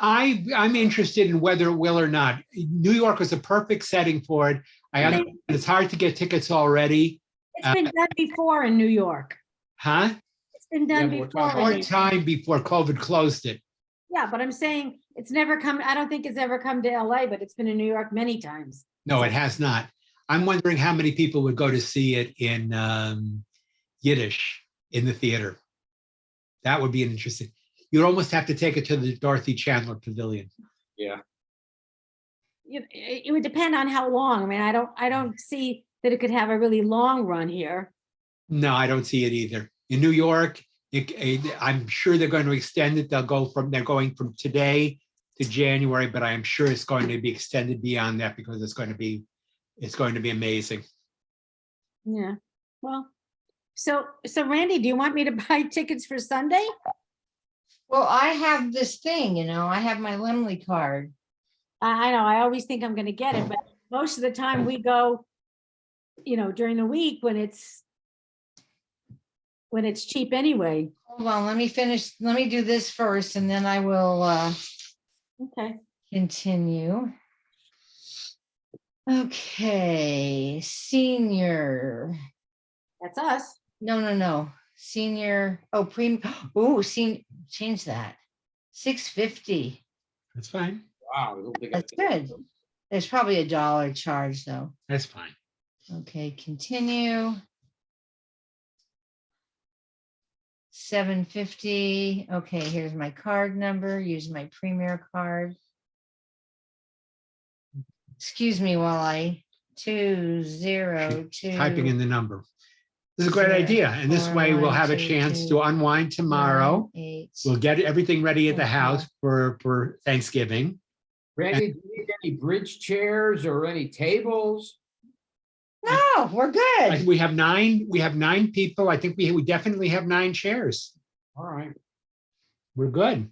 I'm interested in whether it will or not. New York is a perfect setting for it. I understand it's hard to get tickets already. It's been done before in New York. Huh? It's been done Yeah, we're before. talking in Short New- time before COVID closed it. Yeah, but I'm saying it's never come, I don't think it's ever come to LA, but it's been in New York many times. No, it has not. I'm wondering how many people would go to see it in Yiddish in the theater. That would be an interesting. You'd almost have to take it to the Dorothy Chandler Pavilion. It would depend on how long. I mean, I don't see that it could have a really long run here. No, I don't see it either. In New York, I'm sure they're going to extend it. They're going from today to January, but I am sure it's going to be extended beyond that because it's going to be amazing. Yeah, well, so Randy, do you want me to buy tickets for Sunday? Well, I have this thing, I have my Lemley card. I know, I always think I'm gonna get it, but most of the time we go, during the week when it's cheap anyway. Hold on, let me do this first and then I will Okay. continue. Okay, senior. That's us. No. Senior, change that. $6.50. That's fine. Wow. I don't think I- That's good. There's probably $1 charge though. That's fine. Okay, continue. $7.50. Okay, here's my card number. Use my Premier card. Excuse me while I 202. Typing in the number. This is a great idea. And this way we'll have a chance to unwind tomorrow. We'll get everything ready at the house for Thanksgiving. Randy, do you need any bridge chairs or any tables? No, we're good. We have nine people. I think we definitely have 9 chairs. All right. We're good.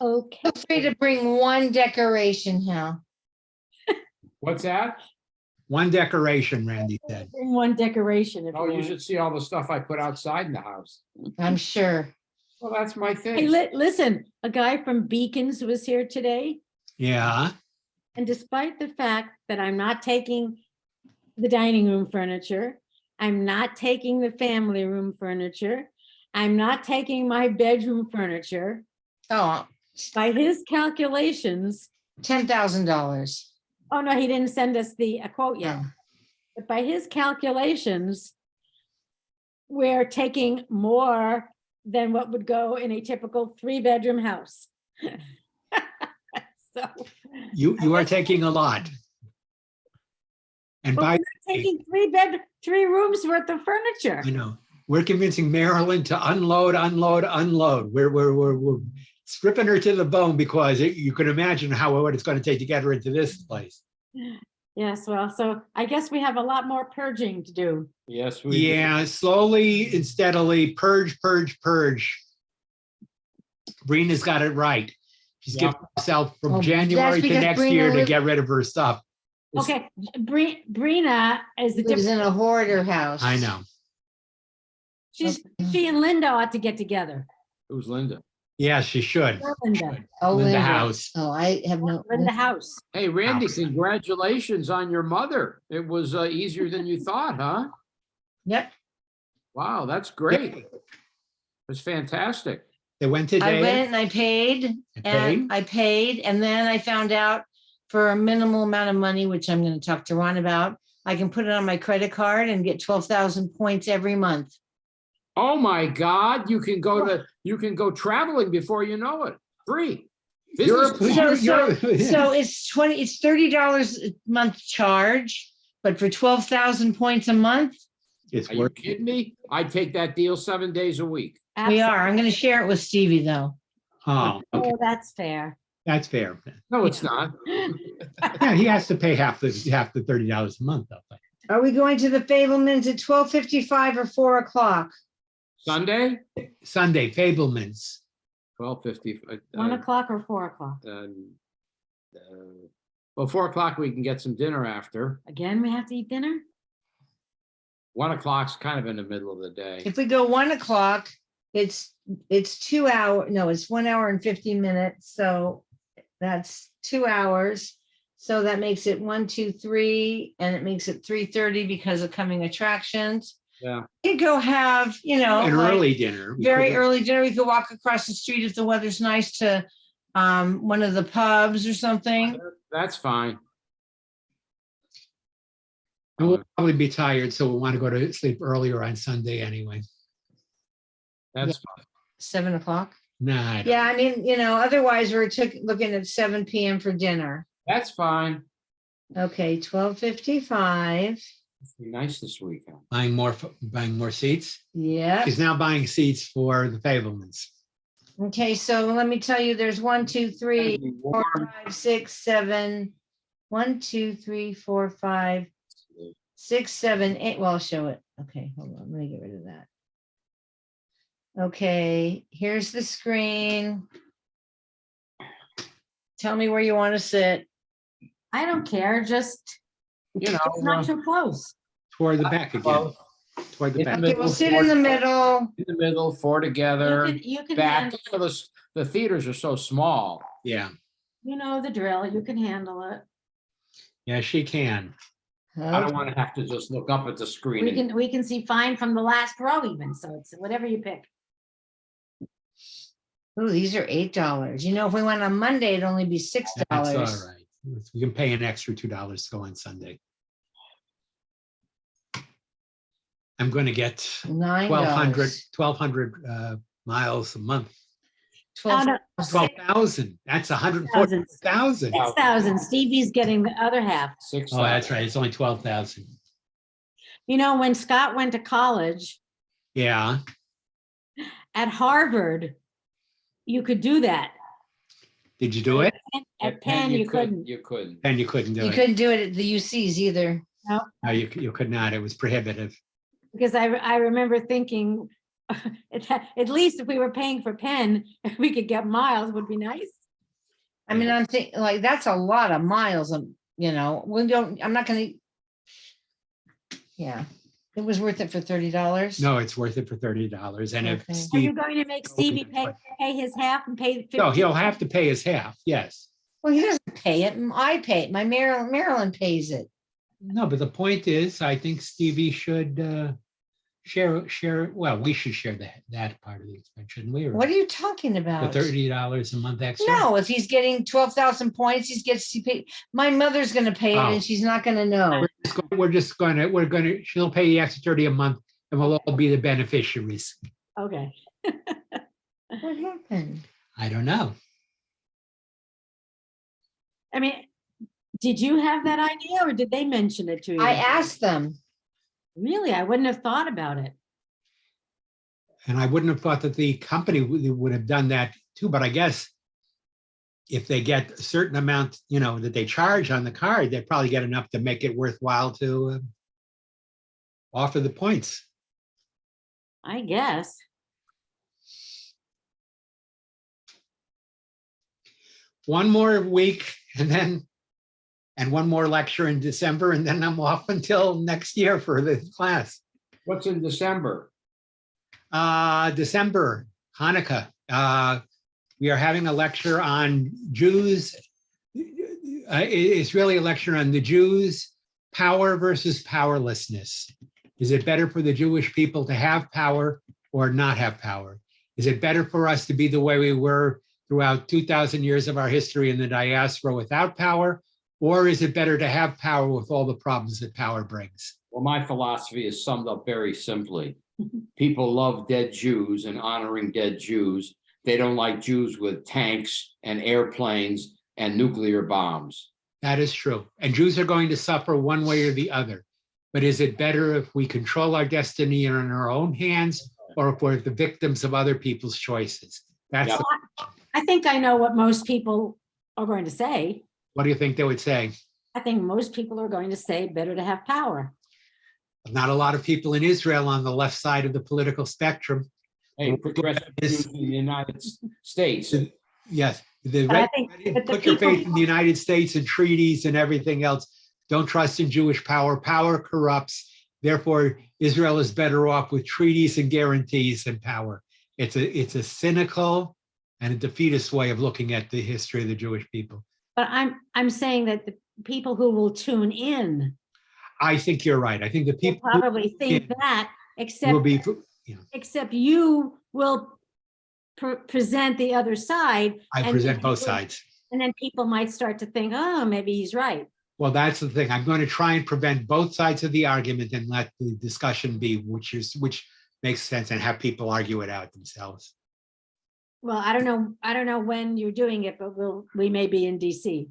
Okay. Feel free to bring one decoration, Hal. What's that? One decoration, Randy said. Bring one decoration if Oh, you you want. should see all the stuff I put outside in the house. I'm sure. Well, that's my Hey, thing. listen, a guy from Beacons was here today. Yeah. And despite the fact that I'm not taking the dining room furniture, I'm not taking the family room furniture, I'm not taking my bedroom furniture, Oh, by his calculations, $10,000. oh no, he didn't send us the quote yet. Oh. But by his calculations, we're taking more than what would go in a typical 3-bedroom house. So. You are taking a lot. And But by, we're not taking 3 rooms worth of furniture. I know, we're convincing Marilyn to unload. We're stripping her to the bone because you can imagine what it's going to take to get her into this place. Yes, well, so I guess we have a lot more purging to do. Yes, we. do. Yeah, slowly and steadily, purge. Brina's got it right. She's Yeah. given herself Oh, from that's January to because next Brina year to lives- get rid of her stuff. Okay, Brina is the Lives difference. in a hoarder house. I know. She and Linda ought to get together. It was Linda. Yeah, she should. Linda, Oh, Linda Linda. House. Oh, I have no. Linda House. Hey, Randy, House. congratulations on your mother. It was easier than you thought, huh? Yep. Wow, that's great. It's fantastic. They went I today. went and I paid and then I found out for a minimal amount of money, which I'm going to talk to Ron about, I can put it on my credit card and get 12,000 points every month. Oh my God, you can go traveling before you know it. Free. Europe- Business class. So it's $30 a month charge, but for 12,000 points a month, It's Are you worth. kidding me? I take that deal 7 days a week. we are. I'm going to share it with Stevie though. Oh, okay, Oh, that's fair. that's fair. No, it's not. Yeah, he has to pay half the $30 a month though. Are we going to the Fablemans at 12:55 or 4 o'clock? Sunday, Sunday, Fablemans. 12:50. 1 o'clock or 4 o'clock? Well, 4 o'clock, we can get some dinner after. Again, we have to eat dinner? 1 o'clock's kind of in the middle of the day. If we go 1 o'clock, it's 2 hour, no, it's 1 hour and 50 minutes. So that's 2 hours. So that makes it 1, 2, 3, and it makes it 3:30 because of coming attractions. Yeah. You go have, An like early dinner. We very could- early dinner. We could walk across the street if the weather's nice to one of the pubs or something. That's fine. And we'll probably be tired, so we'll want to go to sleep earlier on Sunday anyway. That's fine. 7 o'clock. Nah, I don't- Yeah, I mean, otherwise we're looking at 7 p.m. for dinner. That's fine. Okay, 12:55. It's be nice this weekend. buying more seats. Yeah. She's now buying seats for the Fablemans. Okay, so let me tell you, there's 1, 2, 3, It'll be 4, warm. 5, 6, 7. 1, 2, 3, 4, 5, 6, 7, 8. Well, I'll show it. Okay, hold on. Let me get rid of that. Okay, here's the screen. Tell me where you want to sit. I don't care, just You know, not too close. Toward the back again. well, Toward the in the back. Okay, we'll middle, sit in the middle. In the middle, 4 together, You can back. handle, You know, the theaters are so small. Yeah, you know the drill, you can handle it. yeah, she can. I don't want to have to just look up at the screen. We can see fine from the last row even, so it's whatever you pick. Oh, these are $8. You know, if we went on Monday, it'd only be $6. That's all right. We can pay an extra $2 to go on Sunday. I'm going to get $9. 1,200 miles a month. Oh, no, 12,000. That's 140,000. 6,000. Stevie's getting the other half. $6. Oh, that's right. It's only 12,000. You know, when Scott went to college Yeah. at Harvard, you could do that. Did you do it? At Penn, you couldn't. You couldn't. And you couldn't do You it. couldn't do it at the UCs either. No, you could not. It was prohibitive. Because I remember thinking, at least if we were paying for Penn, if we could get miles, would be nice. I mean, I'm thinking like, that's a lot of miles, I'm not gonna. Yeah, it was worth it for $30. No, it's worth it for $30. And if Okay. Are you Steve, going to make Stevie pay his half and pay? no, 50? he'll have to pay his half. Yes. Well, he doesn't pay it. I pay it. My Marilyn pays it. No, but the point is, I think Stevie should share. Well, we should share that part of the expense, shouldn't we? Or What are you talking the about? $30 a month extra? No, if he's getting 12,000 points, he pay. My mother's gonna pay it Oh. and she's not gonna know. We're going to, she'll pay the extra 30 a month and we'll all be the beneficiaries. Okay. What happened? I don't know. I mean, did you have that idea or did they mention it to you? I asked them. Really? I wouldn't have thought about it. And I wouldn't have thought that the company would have done that too, but I guess if they get a certain amount, that they charge on the card, they probably get enough to make it worthwhile to offer the points. I guess. One more week and one more lecture in December, and then I'm off until next year for the class. What's in December? December, Hanukkah. We are having a lecture on Jews. It's really a lecture on the Jews, power versus powerlessness. Is it better for the Jewish people to have power or not have power? Is it better for us to be the way we were throughout 2,000 years of our history in the diaspora without power? Or is it better to have power with all the problems that power brings? Well, my philosophy is summed up very simply. People love dead Jews and honoring dead Jews. They don't like Jews with tanks and airplanes and nuclear bombs. That is true. And Jews are going to suffer one way or the other. But is it better if we control our destiny in our own hands or if we're the victims of other people's choices? That's Yeah. I think I know what most people are going to say. what do you think they would say? I think most people are going to say better to have power. Not a lot of people in Israel on the left side of the political spectrum. Hey, progressive Jews in the United States. Yes, But I think that the put your people- faith in the United States and treaties and everything else. Don't trust in Jewish power. Power corrupts. Therefore, Israel is better off with treaties and guarantees than power. It's a cynical and a defeatist way of looking at the history of the Jewish people. But I'm saying that the people who will tune in I think you're right. I think the will people who probably think in that, will be, except you will present the other side. I and present people- both sides. And then people might start to think, oh, maybe he's right. Well, that's the thing. I'm going to try and prevent both sides of the argument and let the discussion be, which makes sense, and have people argue it out themselves. Well, I don't know when you're doing it, but we may be in DC.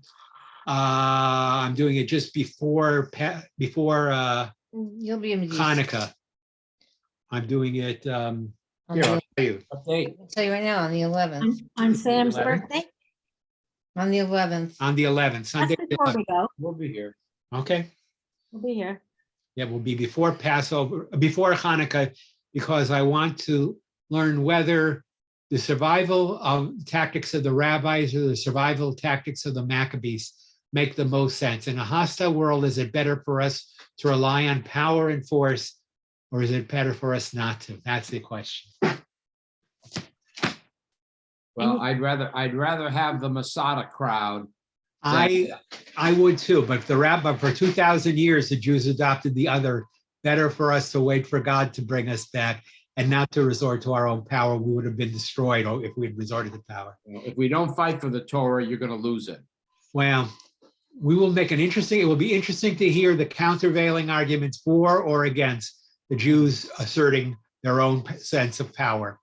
I'm doing it just before You'll be in. Hanukkah. I'm doing it. Here, I'll tell you. Okay, I'll tell you right now, on the 11th. On Sam's 11th? birthday? On the 11th. On the 11th, Sunday. That's before we go. we'll be here. Okay. We'll be here. Yeah, will be before Passover, before Hanukkah, because I want to learn whether the survival of tactics of the rabbis or the survival tactics of the Maccabees make the most sense. In a hostile world, is it better for us to rely on power and force, or is it better for us not to? That's the question. Well, I'd rather have the Masada crowd. I would too, but for 2,000 years, the Jews adopted the other. Better for us to wait for God to bring us back and not to resort to our own power, we would have been destroyed if we had resorted to power. If we don't fight for the Torah, you're gonna lose it. Well, we will make it will be interesting to hear the countervailing arguments for or against the Jews asserting their own sense of power.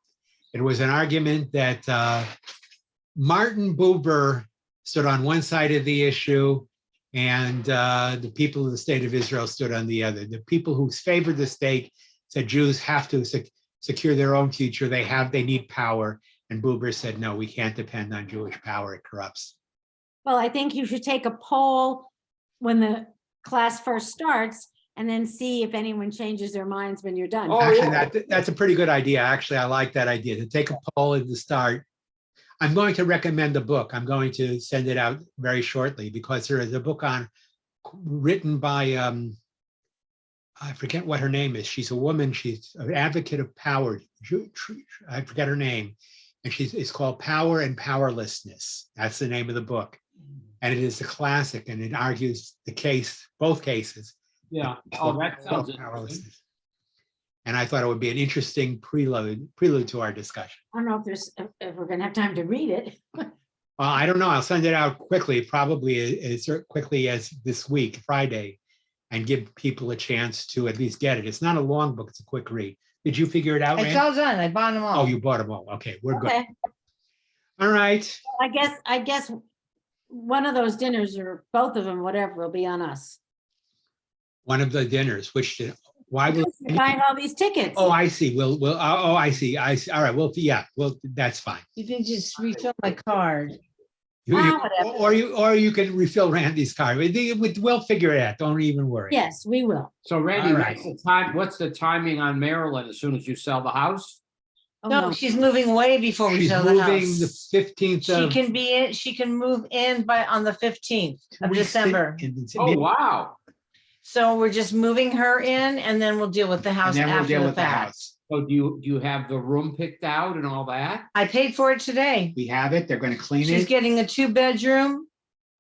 It was an argument that Martin Buber stood on one side of the issue, and the people of the state of Israel stood on the other. The people who favored the state said Jews have to secure their own future. They need power. And Buber said, no, we can't depend on Jewish power. It corrupts. Well, I think you should take a poll when the class first starts and then see if anyone changes their minds when you're done. Oh, Actually, that's a pretty good idea. Actually, I like that idea, to take a poll at the start. I'm going to recommend a book. I'm going to send it out very shortly because there is a book written by, I forget what her name is. She's a woman. She's an advocate of power. I forget her name. And it's called Power and Powerlessness. That's the name of the book. And it is a classic, and it argues both cases. Yeah. Oh, that sounds interesting. Powerlessness. And I thought it would be an interesting prelude to our discussion. I don't know if we're gonna have time to read it. I don't know. I'll send it out quickly, probably as quickly as this week, Friday, and give people a chance to at least get it. It's not a long book. It's a quick read. Did you figure it out, It's Rand? all done. I bought them all. Oh, you bought them all. Okay, we're good. Okay, All right. I guess one of those dinners or both of them, whatever, will be on us. One of the dinners, why will? We're buying all these tickets. Oh, I see. I see. All right. Well, yeah, that's fine. You can just refill my card. Or you can refill Randy's card. We'll figure it out. Don't even worry. Yes, we will. So Randy, All right. what's the timing on Maryland as soon as you sell the house? Oh, No, she's moving way before we She's sell the moving the house. 15th She of. can be in, she can move in on the 15th of December. Oh, wow. So we're just moving her in and then we'll deal with the And house then we'll after deal the with the fact. house. So do you have the room picked out and all that? I paid for it today. We have it. They're going to clean She's it. getting a 2-bedroom,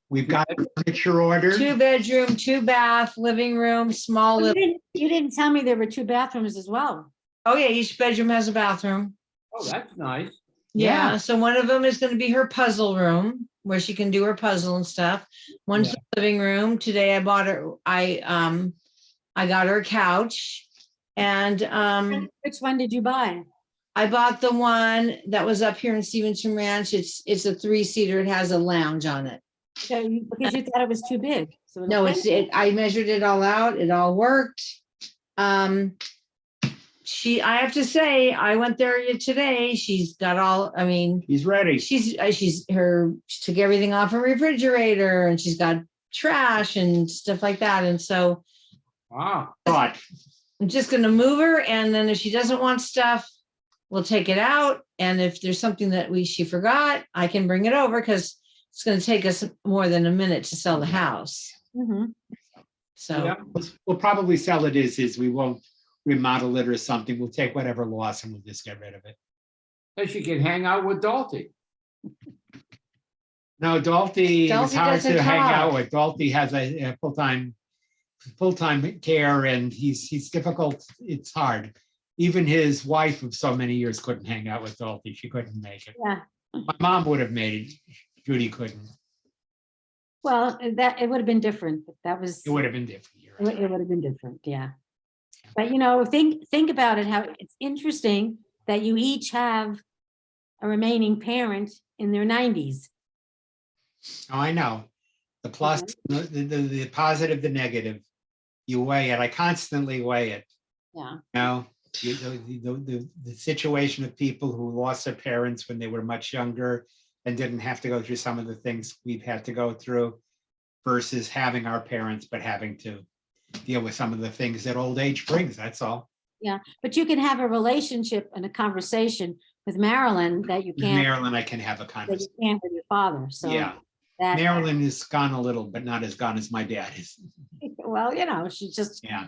We've got the furniture ordered. 2-bedroom, 2-bath, living room, small You little. didn't tell me there were 2 bathrooms as well. Oh yeah, each bedroom has a bathroom. Oh, that's nice. Yeah, Yeah. so one of them is going to be her puzzle room where she can do her puzzle and stuff. One's the living room. Today I bought her, I got her a couch and Which one did you buy? I bought the one that was up here in Stevenson Ranch. It's a 3-seater. It has a lounge on it. Because you thought it was too big. So No, I measured it all out. It all worked. I have to say, I went there today. She's got all, I mean, He's ready. she took everything off her refrigerator and she's got trash and stuff like that. And so Wow. But I'm just gonna move her, and then if she doesn't want stuff, we'll take it out. And if there's something that she forgot, I can bring it over because it's gonna take us more than a minute to sell the house. Mhm. So yeah, we'll probably sell it as is. We won't remodel it or something. We'll take whatever loss and we'll just get rid of it. So she can hang out with Dalty. No, Dalty, it's Dalty hard doesn't to hang talk. out with. Dalty has a full-time care, and he's difficult. It's hard. Even his wife of so many years couldn't hang out with Dalty. She couldn't make it. Yeah. My mom would have made it. Judy couldn't. Well, it would have been different. But that was, It would have been different. You're right. it would have been different, yeah. But think about it, how it's interesting that you each have a remaining parent in their 90s. Oh, I know. The plus, the positive, the negative. You weigh it. I constantly weigh it. Yeah. The situation of people who lost their parents when they were much younger and didn't have to go through some of the things we've had to go through versus having our parents, but having to deal with some of the things that old age brings. That's all. Yeah, but you can have a relationship and a conversation with Marilyn that you With can't, Marilyn, I can have a that you conversation. can't with your father, so. Yeah, That, Marilyn is gone a little, but not as gone as my dad is. well, she's just. Yeah.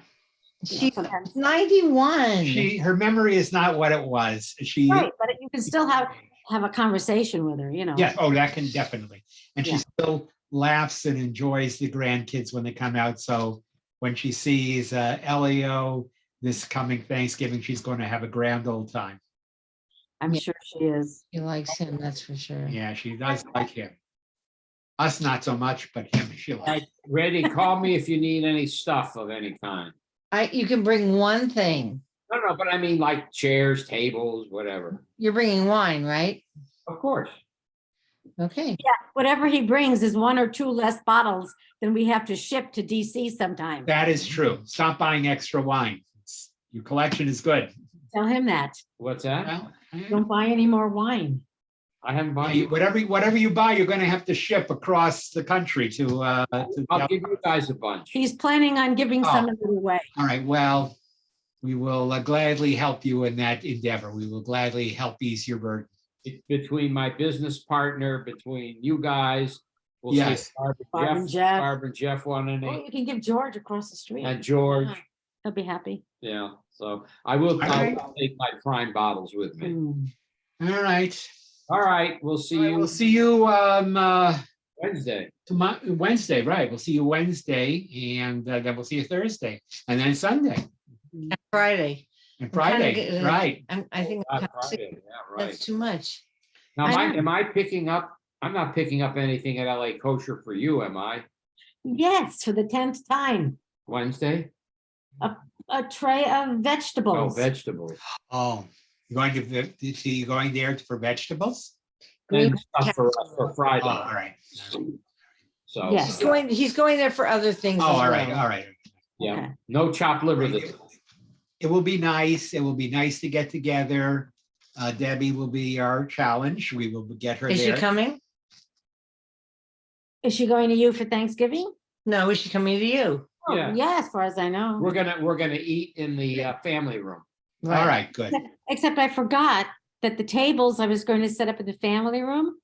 she's sometimes- 91. Her memory is not what it was. She. Right, but you can still have a conversation with her, Yes, oh, that can definitely. And she Yeah. still laughs and enjoys the grandkids when they come out. So when she sees Elio this coming Thanksgiving. She's going to have a grand old time. I'm Yeah. sure she is. He likes him, that's for sure. Yeah, she does like him. Us, not so much, but him, she likes. Ready, call me if you need any stuff of any kind. You can bring one thing. No, but I mean like chairs, tables, whatever. You're bringing wine, right? Of course. Okay. Whatever he brings is 1 or 2 less bottles than we have to ship to DC sometime. That is true. Stop buying extra wine. Your collection is good. Tell him that. What's that? Well, Don't buy any more wine. I haven't bought you. whatever you buy, you're going to have to ship across the country to. I'll give you guys a bunch. He's planning on giving some of it away. All right, well, we will gladly help you in that endeavor. We will gladly help ease your burden. Between my business partner, between you guys. We'll see if Yes. Barb and Jeff. Barb and Jeff want Oh, any, you can give George across the street. and George, He'll be happy. yeah, so I will, I'll take my prime bottles with me. Mm. All right. All right, we'll see All right, you we'll see you Wednesday. Wednesday, right? We'll see you Wednesday, and then we'll see you Thursday, and then Sunday Friday. and kinda Friday, getting- right? I think I'm Not kinda sick. Friday, yeah, That's right. too much. Now, I know. am I picking up, I'm not picking up anything at LA Kosher for you, am I? Yes, for the 10th time. Wednesday? A tray of Oh, vegetables. vegetables. Oh, you're going there for vegetables? And Green stuff for Friday. Oh, all right. So, Yes. He's going there for other things. Oh, as all right, well. all right. yeah, Okay. no chopped liver this. It will be nice. It will be nice to get together. Debbie will be our challenge. We will get her Is she there. coming? Is she going to you for Thanksgiving? No, is she coming to you? Oh, Yeah. yeah, as far as I know. We're gonna eat in the family room. All right, good. Except I forgot that the tables I was going to set up in the family room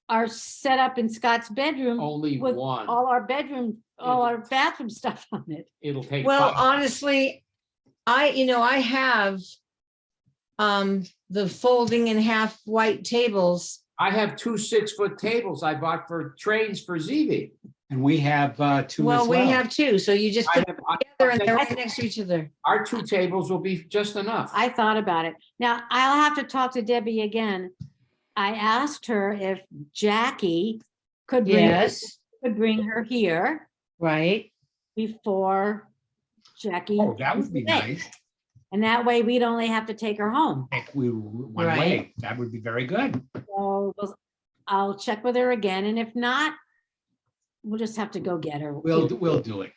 are set up in Scott's bedroom Only with one. all our bathroom stuff on it. It'll take. Well, 5 honestly, I have the folding in half white tables. I have 2 6-foot tables I bought for trains for ZV. And we have two as Well, well. we have two, so you just I put have- them together and they're I- right next to each other. Our 2 tables will be just enough. I thought about it. Now, I'll have to talk to Debbie again. I asked her if Jackie could bring her here Right? before Jackie. Oh, that would be leaves today. nice. And that way we'd only have to take her home. If we one Right. way, that would be very good. So I'll check with her again, and if not, we'll just have to go get her. We'll do it.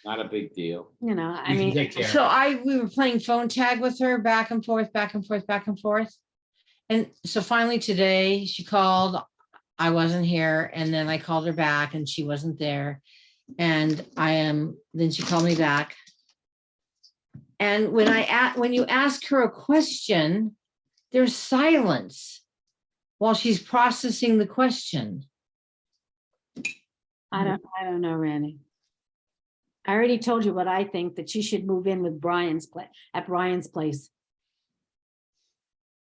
Not a big deal. You know, I We can mean, take care. So we were playing phone tag with her back and forth, back and forth, back and forth. And so finally today she called, I wasn't here, and then I called her back and she wasn't there. And then she called me back. And when you ask her a question, there's silence while she's processing the question. I don't know, Randy. I already told you what I think, that she should move in with at Brian's place.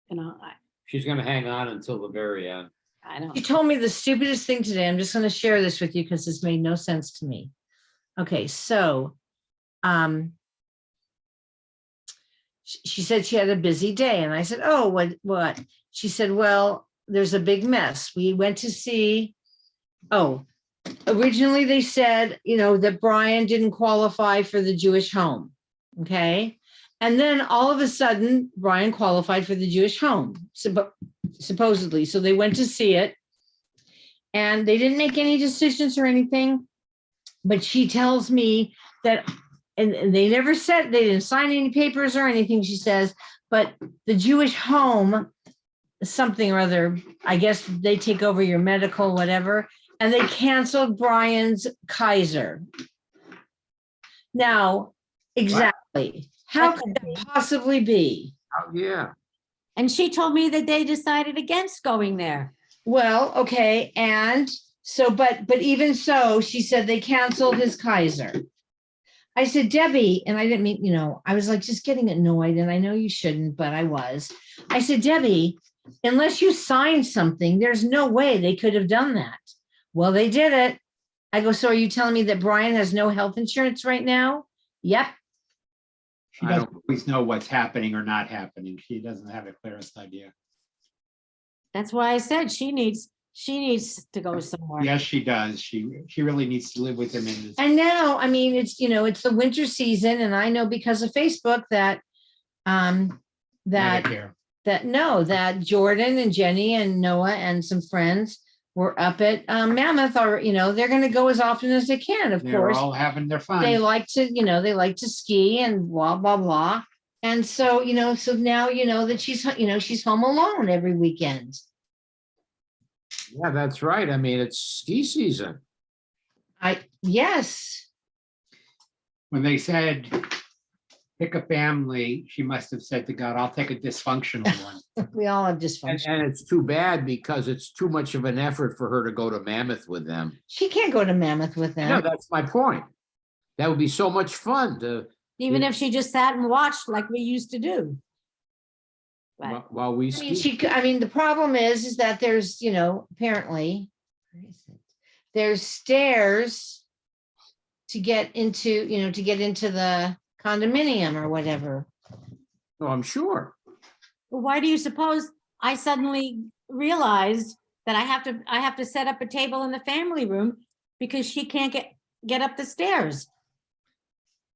You know, She's gonna hang on until the very end. I don't. She told me the stupidest thing today. I'm just going to share this with you because this made no sense to me. Okay, so she said she had a busy day, and I said, "Oh, what?" She said, "Well, there's a big mess. We went to see." Oh, originally they said, that Brian didn't qualify for the Jewish home. Okay, and then all of a sudden, Brian qualified for the Jewish home. Supposedly. So they went to see it and they didn't make any decisions or anything. But she tells me that, and they never said, they didn't sign any papers or anything, she says, but the Jewish home, something or other, I guess they take over your medical, whatever, and they canceled Brian's Kaiser. Now, exactly. How could that possibly be? Oh, yeah. And she told me that they decided against going there. Well, okay, and so, but even so, she said they canceled his Kaiser. I said, Debbie, and I didn't mean, I was like just getting annoyed, and I know you shouldn't, but I was. I said, Debbie, unless you signed something, there's no way they could have done that. Well, they did it. I go, so are you telling me that Brian has no health insurance right now? Yep. She I doesn't don't- always know what's happening or not happening. She doesn't have the clearest idea. That's why I said she needs to go somewhere. Yes, she does. She really needs to live with him in this. And now, I mean, it's, it's the winter season and I know because of Facebook that, Medicare. that Jordan and Jenny and Noah and some friends were up at Mammoth, or, they're going to go as often as they can, of They're course. all having their They fun. like to, they like to ski and blah, blah, blah. And so, so now, that she's home alone every weekend. Yeah, that's right. I mean, it's ski season. Yes. When they said, pick a family, she must have said to God, I'll take a dysfunctional one. We all have And, dysfunction. and it's too bad because it's too much of an effort for her to go to Mammoth with them. She can't go to Mammoth with No, them. that's my point. That would be so much fun to, Even if she just sat and watched like we used to do. But while we I mean, ski. the problem is that there's, apparently, where is it? There's stairs to get into, the condominium or whatever. Oh, I'm sure. why do you suppose I suddenly realized that I have to set up a table in the family room because she can't get up the stairs?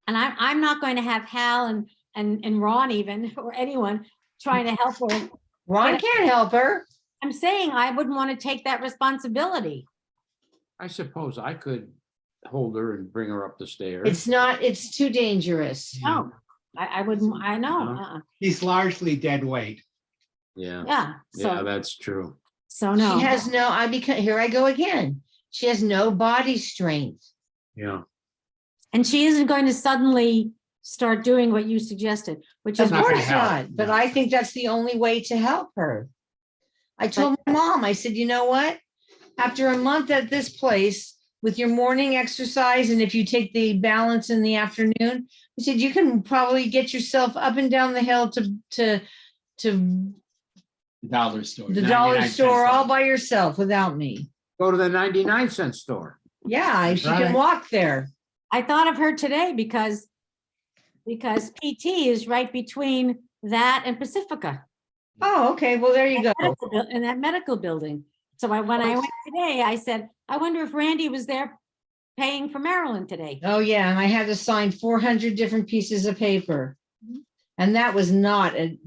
And I'm not going to have Hal and Ron even, or anyone trying to help her. Ron Yeah. can't help her. I'm saying I wouldn't want to take that responsibility. I suppose I could hold her and bring her up the stairs. It's too dangerous. No, I wouldn't, I know. No. He's largely dead weight. Yeah, Yeah, yeah, so, that's true. so no. She has no, here I go again. She has no body strength. Yeah. And she isn't going to suddenly start doing what you suggested, which is Of not gonna course help, not, but no. I think that's the only way to help her. I told my mom, I said, you know what? After a month at this place with your morning exercise, and if you take the balance in the afternoon, I said, you can probably get yourself up and down the hill to The dollar store. the dollar 99 store cents all off. by yourself without me. Go to the 99-cent store. Yeah, That's she can right. walk there. I thought of her today because PT is right between that and Pacifica. Oh, okay, well, there you go. In that medical building. So when I went today, I said, I wonder if Randy was there paying for Maryland today. Oh, yeah, and I had to sign 400 different pieces of paper. And that is not an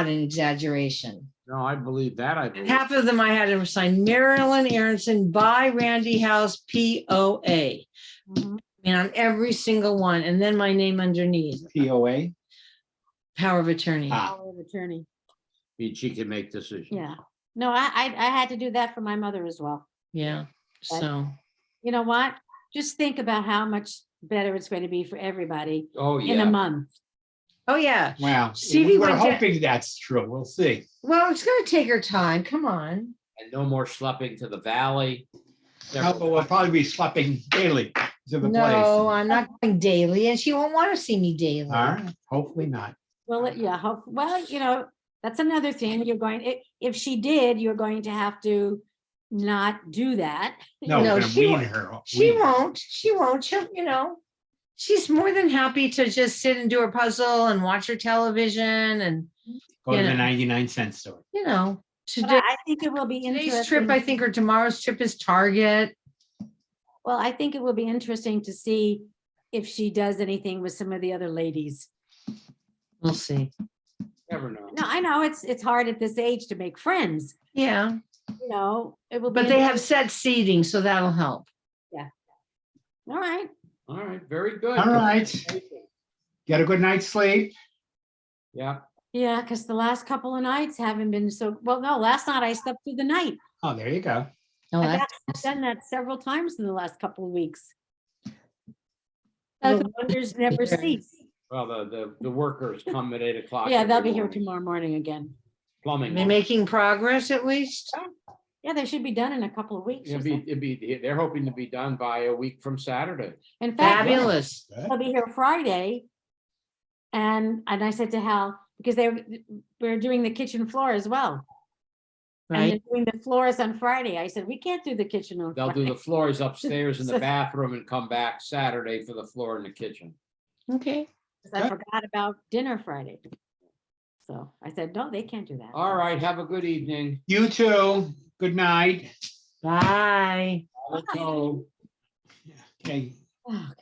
exaggeration. No, I believe that. I believe. Half of them I had to sign Marilyn Aronson by Randy House POA. Mhm. And on every single one, and then my name underneath, POA. power of attorney. Ah. Power of attorney. She can make decisions. Yeah. No, I had to do that for my mother as well. Yeah, so, You know what? Just think about how much better it's going to be for everybody Oh, in a yeah. month. oh, yeah. Wow. Stevie We're went down- hoping that's true. We'll see. Well, it's gonna take her time, come on. And no more schlepping to the valley. No, but we'll probably be schlepping daily to the place. No, I'm not going daily, and she won't want to see me daily. All right. Hopefully not. Well, yeah, well, that's another thing. If she did, you're going to have to not do that. No, No, we're gonna she wean won't. her. She wean her. won't, she'll, she's more than happy to just sit and do her puzzle and watch her television and, Go to you the know. 99-cent store. But today, I think it will be today's trip, interesting. I think, or tomorrow's trip is Target. Well, I think it will be interesting to see if she does anything with some of the other ladies. We'll see. Never know. No, I know it's hard at this age to make friends, Yeah, it will be. but they have set seating, so that'll help. All right. All right, very good. All right. Get a good night's sleep. Yeah, Yeah, because the last couple of nights haven't been so, well, no, last night I slept through the night. Oh, there you go. Oh, I've that's actually done that several times in the last couple of weeks. That's The wonders never cease. well, the workers come at 8 o'clock. Yeah, they'll every be here morning. tomorrow morning again. Plumbing. They making progress at least? Yeah, they should be done in a couple of weeks. or something. They're hoping to be done by a week from Saturday. In fact, Fabulous. they'll be here Friday. And I said to Hal, because we're doing the kitchen floor as well. And Right. they're doing the floors on Friday. I said, we can't do the kitchen on They'll do Friday. the floors upstairs in the So- bathroom and come back Saturday for the floor in the kitchen. Okay. 'cause I forgot about dinner Friday. So I said, no, they can't do that. All right, have a good evening. You too. Good night. Bye. Let's go. Okay. Okay.